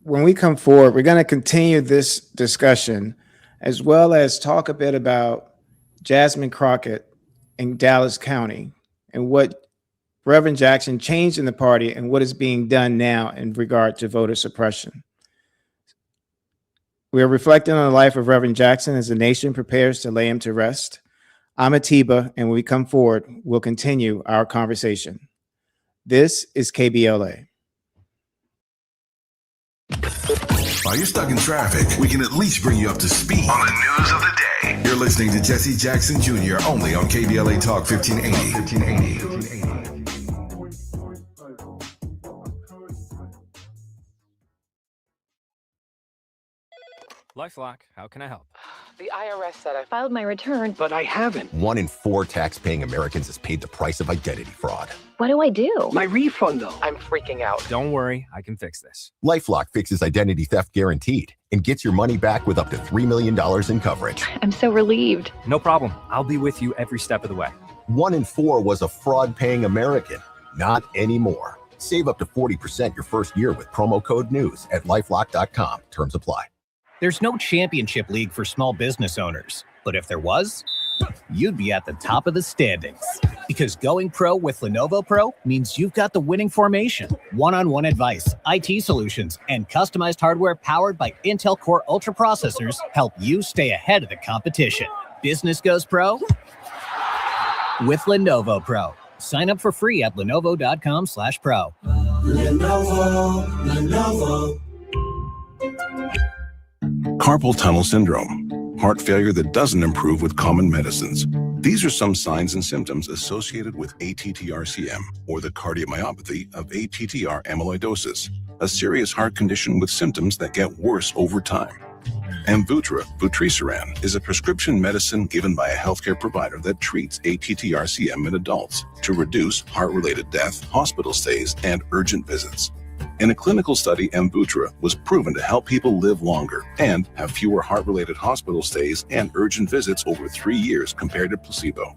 When we come forward, we're going to continue this discussion, as well as talk a bit about Jasmine Crockett in Dallas County and what Reverend Jackson changed in the party and what is being done now in regard to voter suppression. We are reflecting on the life of Reverend Jackson as the nation prepares to lay him to rest. I'm Atiba, and when we come forward, we'll continue our conversation. This is KBLA. While you're stuck in traffic, we can at least bring you up to speed on the news of the day. You're listening to Jesse Jackson Jr. only on KBLA Talk 1580. LifeLock, how can I help? The IRS said I filed my return, but I haven't. 1 in 4 tax-paying Americans has paid the price of identity fraud. What do I do? My refund, though. I'm freaking out. Don't worry, I can fix this. LifeLock fixes identity theft guaranteed and gets your money back with up to $3 million in coverage. I'm so relieved. No problem. I'll be with you every step of the way. 1 in 4 was a fraud-paying American. Not anymore. Save up to 40% your first year with promo code NEWS at LifeLock.com. Terms apply. There's no championship league for small business owners, but if there was, you'd be at the top of the standings. Because going pro with Lenovo Pro means you've got the winning formation, one-on-one advice, IT solutions, and customized hardware powered by Intel Core Ultra processors help you stay ahead of the competition. Business goes pro with Lenovo Pro. Sign up for free at lenovo.com/pro. Lenovo. Carpal tunnel syndrome, heart failure that doesn't improve with common medicines. These are some signs and symptoms associated with ATTR-CM, or the cardiomyopathy of ATTR amyloidosis, a serious heart condition with symptoms that get worse over time. Amvuttra, vutrisiran, is a prescription medicine given by a healthcare provider that treats ATTR-CM in adults to reduce heart-related death, hospital stays, and urgent visits. In a clinical study, Amvuttra was proven to help people live longer and have fewer heart-related hospital stays and urgent visits over 3 years compared to placebo.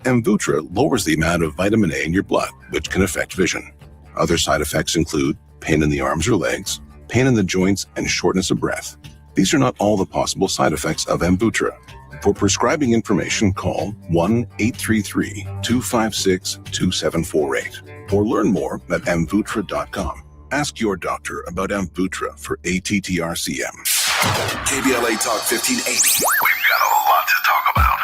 Amvuttra lowers the amount of vitamin A in your blood, which can affect vision. Other side effects include pain in the arms or legs, pain in the joints, and shortness of breath. These are not all the possible side effects of Amvuttra. For prescribing information, call 1-833-256-2748 or learn more at amvuttra.com. Ask your doctor about Amvuttra for ATTR-CM. KBLA Talk 1580. We've got a lot to talk about.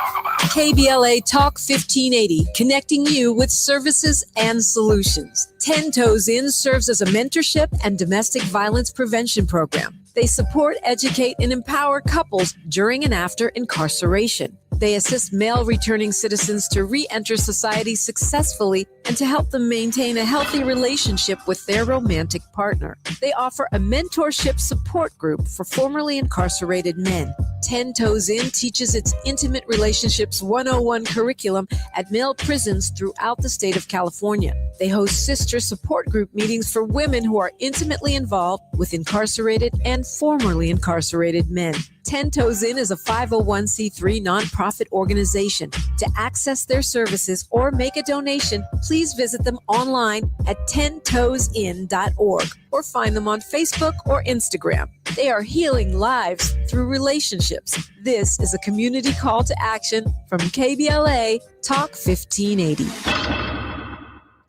KBLA Talk 1580, connecting you with services and solutions. 10 Toes In serves as a mentorship and domestic violence prevention program. They support, educate, and empower couples during and after incarceration. They assist male returning citizens to re-enter society successfully and to help them maintain a healthy relationship with their romantic partner. They offer a mentorship support group for formerly incarcerated men. 10 Toes In teaches its Intimate Relationships 101 curriculum at male prisons throughout the state of California. They host sister support group meetings for women who are intimately involved with incarcerated and formerly incarcerated men. 10 Toes In is a 501c3 nonprofit organization. To access their services or make a donation, please visit them online at 10toesin.org or find them on Facebook or Instagram. They are healing lives through relationships. This is a community call to action from KBLA Talk 1580.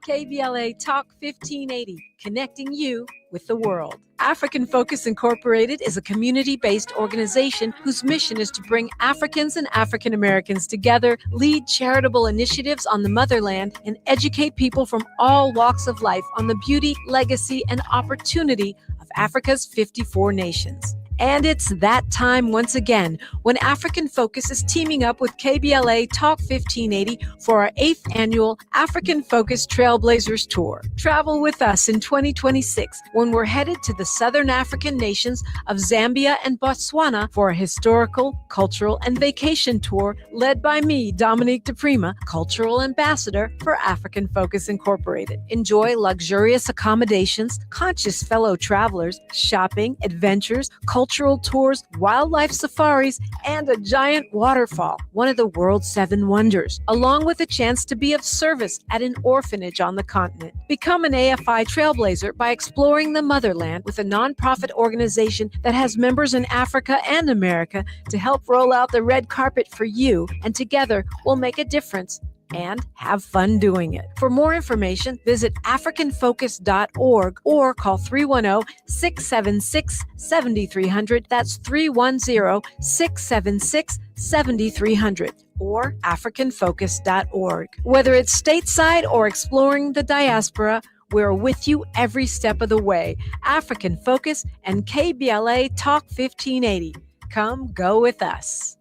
KBLA Talk 1580, connecting you with the world. African Focus Incorporated is a community-based organization whose mission is to bring Africans and African Americans together, lead charitable initiatives on the motherland, and educate people from all walks of life on the beauty, legacy, and opportunity of Africa's 54 nations. And it's that time once again when African Focus is teaming up with KBLA Talk 1580 for our 8th annual African Focus Trailblazers Tour. Travel with us in 2026 when we're headed to the Southern African nations of Zambia and Botswana for a historical, cultural, and vacation tour led by me, Dominique DePrima, Cultural Ambassador for African Focus Incorporated. Enjoy luxurious accommodations, conscious fellow travelers, shopping, adventures, cultural tours, wildlife safaris, and a giant waterfall, one of the world's 7 wonders, along with a chance to be of service at an orphanage on the continent. Become an AFI trailblazer by exploring the motherland with a nonprofit organization that has members in Africa and America to help roll out the red carpet for you, and together we'll make a difference and have fun doing it. For more information, visit africanfocus.org or call 310-676-7300. That's 310-676-7300 or africanfocus.org. Whether it's stateside or exploring the diaspora, we're with you every step of the way. African Focus and KBLA Talk 1580. Come go with us.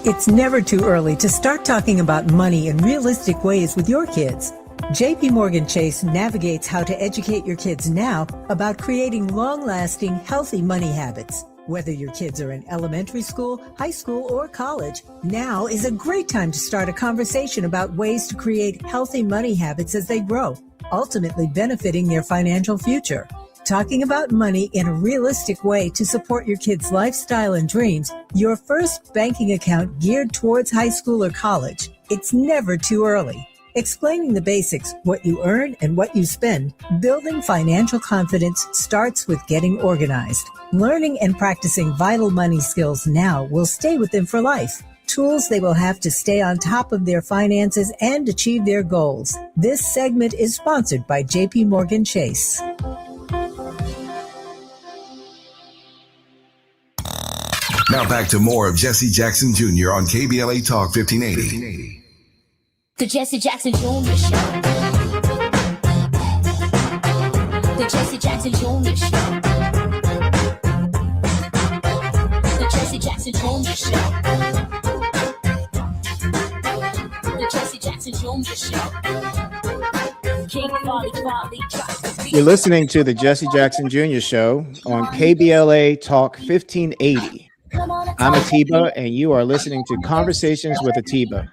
It's never too early to start talking about money in realistic ways with your kids. JP Morgan Chase navigates how to educate your kids now about creating long-lasting, healthy money habits. Whether your kids are in elementary school, high school, or college, now is a great time to start a conversation about ways to create healthy money habits as they grow, ultimately benefiting their financial future. Talking about money in a realistic way to support your kids' lifestyle and dreams, your first banking account geared towards high school or college. It's never too early. Explaining the basics, what you earn and what you spend, building financial confidence starts with getting organized. Learning and practicing vital money skills now will stay with them for life. Tools they will have to stay on top of their finances and achieve their goals. This segment is sponsored by JP Morgan Chase. Now back to more of Jesse Jackson Jr. on KBLA Talk 1580. The Jesse Jackson Jr. Show. The Jesse Jackson Jr. Show. The Jesse Jackson Jr. Show. The Jesse Jackson Jr. Show. King Folly drops the beat. You're listening to the Jesse Jackson Jr. Show on KBLA Talk 1580. I'm Atiba, and you are listening to Conversations with Atiba.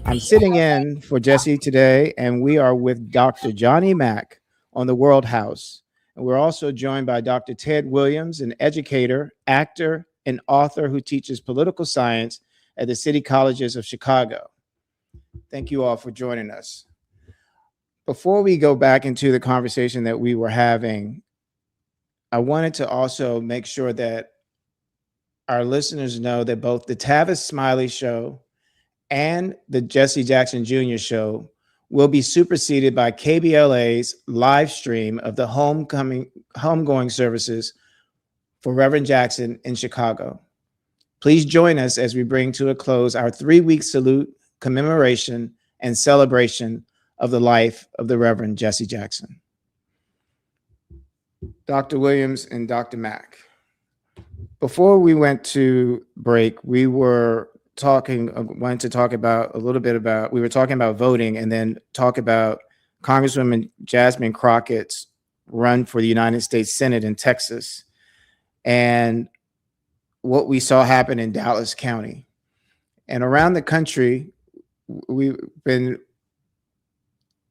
I'm sitting in for Jesse today, and we are with Dr. Johnny Mack on the World House. And we're also joined by Dr. Ted Williams, an educator, actor, and author who teaches political science at the City Colleges of Chicago. Thank you all for joining us. Before we go back into the conversation that we were having, I wanted to also make sure that our listeners know that both the Tavis Smiley Show and the Jesse Jackson Jr. Show will be superseded by KBLA's live stream of the homegoing services for Reverend Jackson in Chicago. Please join us as we bring to a close our 3-week salute commemoration and celebration of the life of the Reverend Jesse Jackson. Dr. Williams and Dr. Mack, before we went to break, we were wanted to talk about we were talking about voting and then talk about Congresswoman Jasmine Crockett's run for the United States Senate in Texas and what we saw happen in Dallas County. And around the country, we've been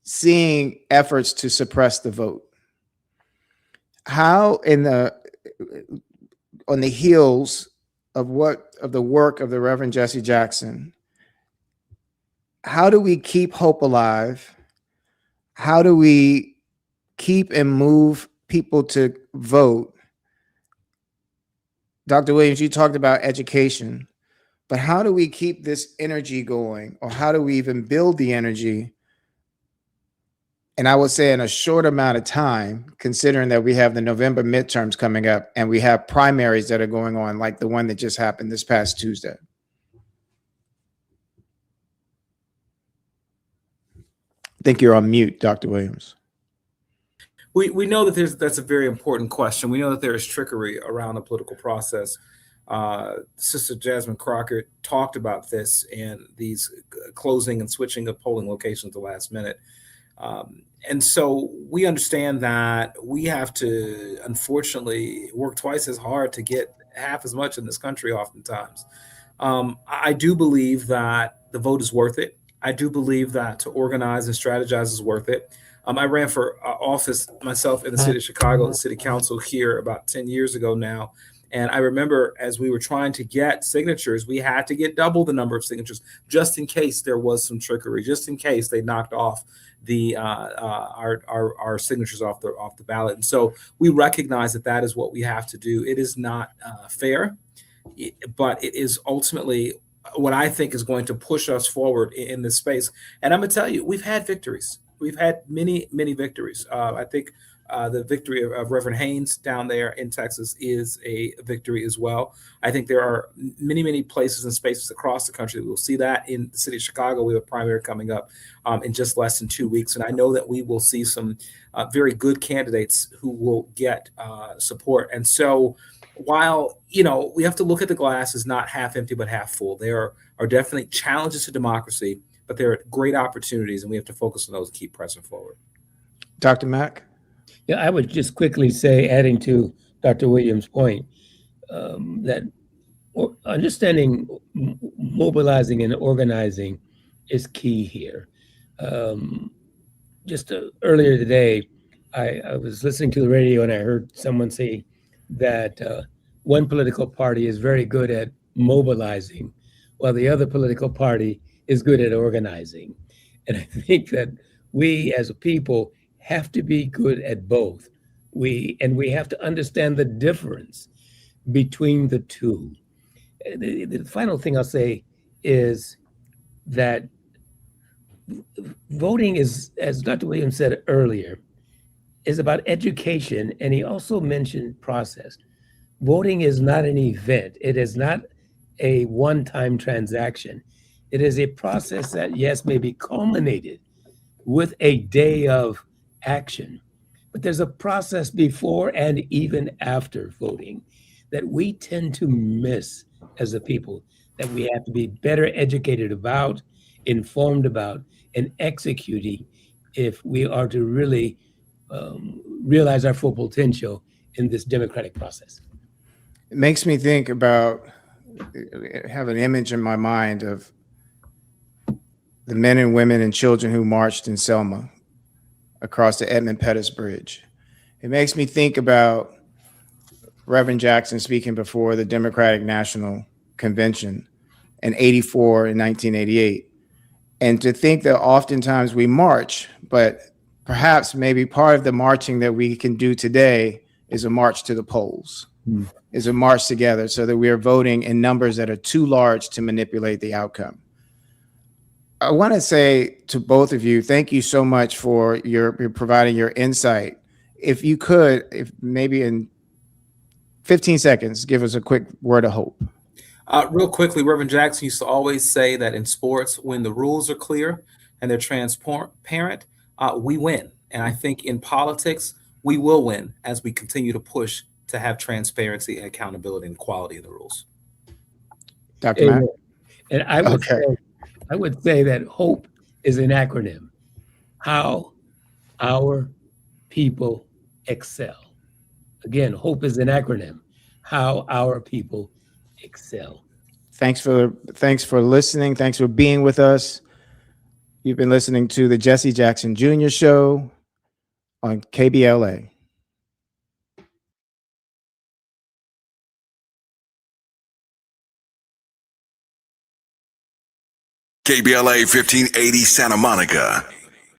seeing efforts to suppress the vote. How on the heels of the work of the Reverend Jesse Jackson, how do we keep hope alive? How do we keep and move people to vote? Dr. Williams, you talked about education, but how do we keep this energy going, or how do we even build the energy? And I would say in a short amount of time, considering that we have the November midterms coming up and we have primaries that are going on, like the one that just happened this past Tuesday. I think you're on mute, Dr. Williams. We know that that's a very important question. We know that there is trickery around the political process. Sister Jasmine Crockett talked about this and these closing and switching of polling locations at the last minute. And so we understand that we have to, unfortunately, work twice as hard to get half as much in this country oftentimes. I do believe that the vote is worth it. I do believe that to organize and strategize is worth it. I ran for office myself in the city of Chicago, the city council here about 10 years ago now. And I remember as we were trying to get signatures, we had to get double the number of signatures just in case there was some trickery, just in case they knocked off our signatures off the ballot. And so we recognize that is what we have to do. It is not fair, but it is ultimately what I think is going to push us forward in this space. And I'm going to tell you, we've had victories. We've had many, many victories. I think the victory of Reverend Haynes down there in Texas is a victory as well. I think there are many, many places and spaces across the country that we'll see that. In the city of Chicago, we have a primary coming up in just less than 2 weeks. And I know that we will see some very good candidates who will get support. And so while, we have to look at the glass as not half empty, but half full, there are definitely challenges to democracy, but there are great opportunities, and we have to focus on those and keep pressing forward. Dr. Mack? Yeah, I would just quickly say, adding to Dr. Williams' point, that understanding mobilizing and organizing is key here. Just earlier today, I was listening to the radio and I heard someone say that one political party is very good at mobilizing, while the other political party is good at organizing. And I think that we as a people have to be good at both. We have to understand the difference between the two. The final thing I'll say is that voting is, as Dr. Williams said earlier, is about education, and he also mentioned process. Voting is not an event. It is not a one-time transaction. It is a process that, yes, may be culminated with a day of action, but there's a process before and even after voting that we tend to miss as a people, that we have to be better educated about, informed about, and executing if we are to really realize our full potential in this democratic process. It makes me think about, have an image in my mind of the men and women and children who marched in Selma across the Edmund Pettus Bridge. It makes me think about Reverend Jackson speaking before the Democratic National Convention in 84 and 1988. And to think that oftentimes we march, but perhaps maybe part of the marching that we can do today is a march to the polls, is a march together so that we are voting in numbers that are too large to manipulate the outcome. I want to say to both of you, thank you so much for your providing your insight. If you could, if maybe in 15 seconds, give us a quick word of hope. Real quickly, Reverend Jackson used to always say that in sports, when the rules are clear and they're transparent, we win. And I think in politics, we will win as we continue to push to have transparency and accountability and quality of the rules. Dr. Matt? And I would say that HOPE is an acronym. How our people excel. Again, HOPE is an acronym. How our people excel. Thanks for listening. Thanks for being with us. You've been listening to the Jesse Jackson Jr. Show on KBLA. KBLA 1580 Santa Monica.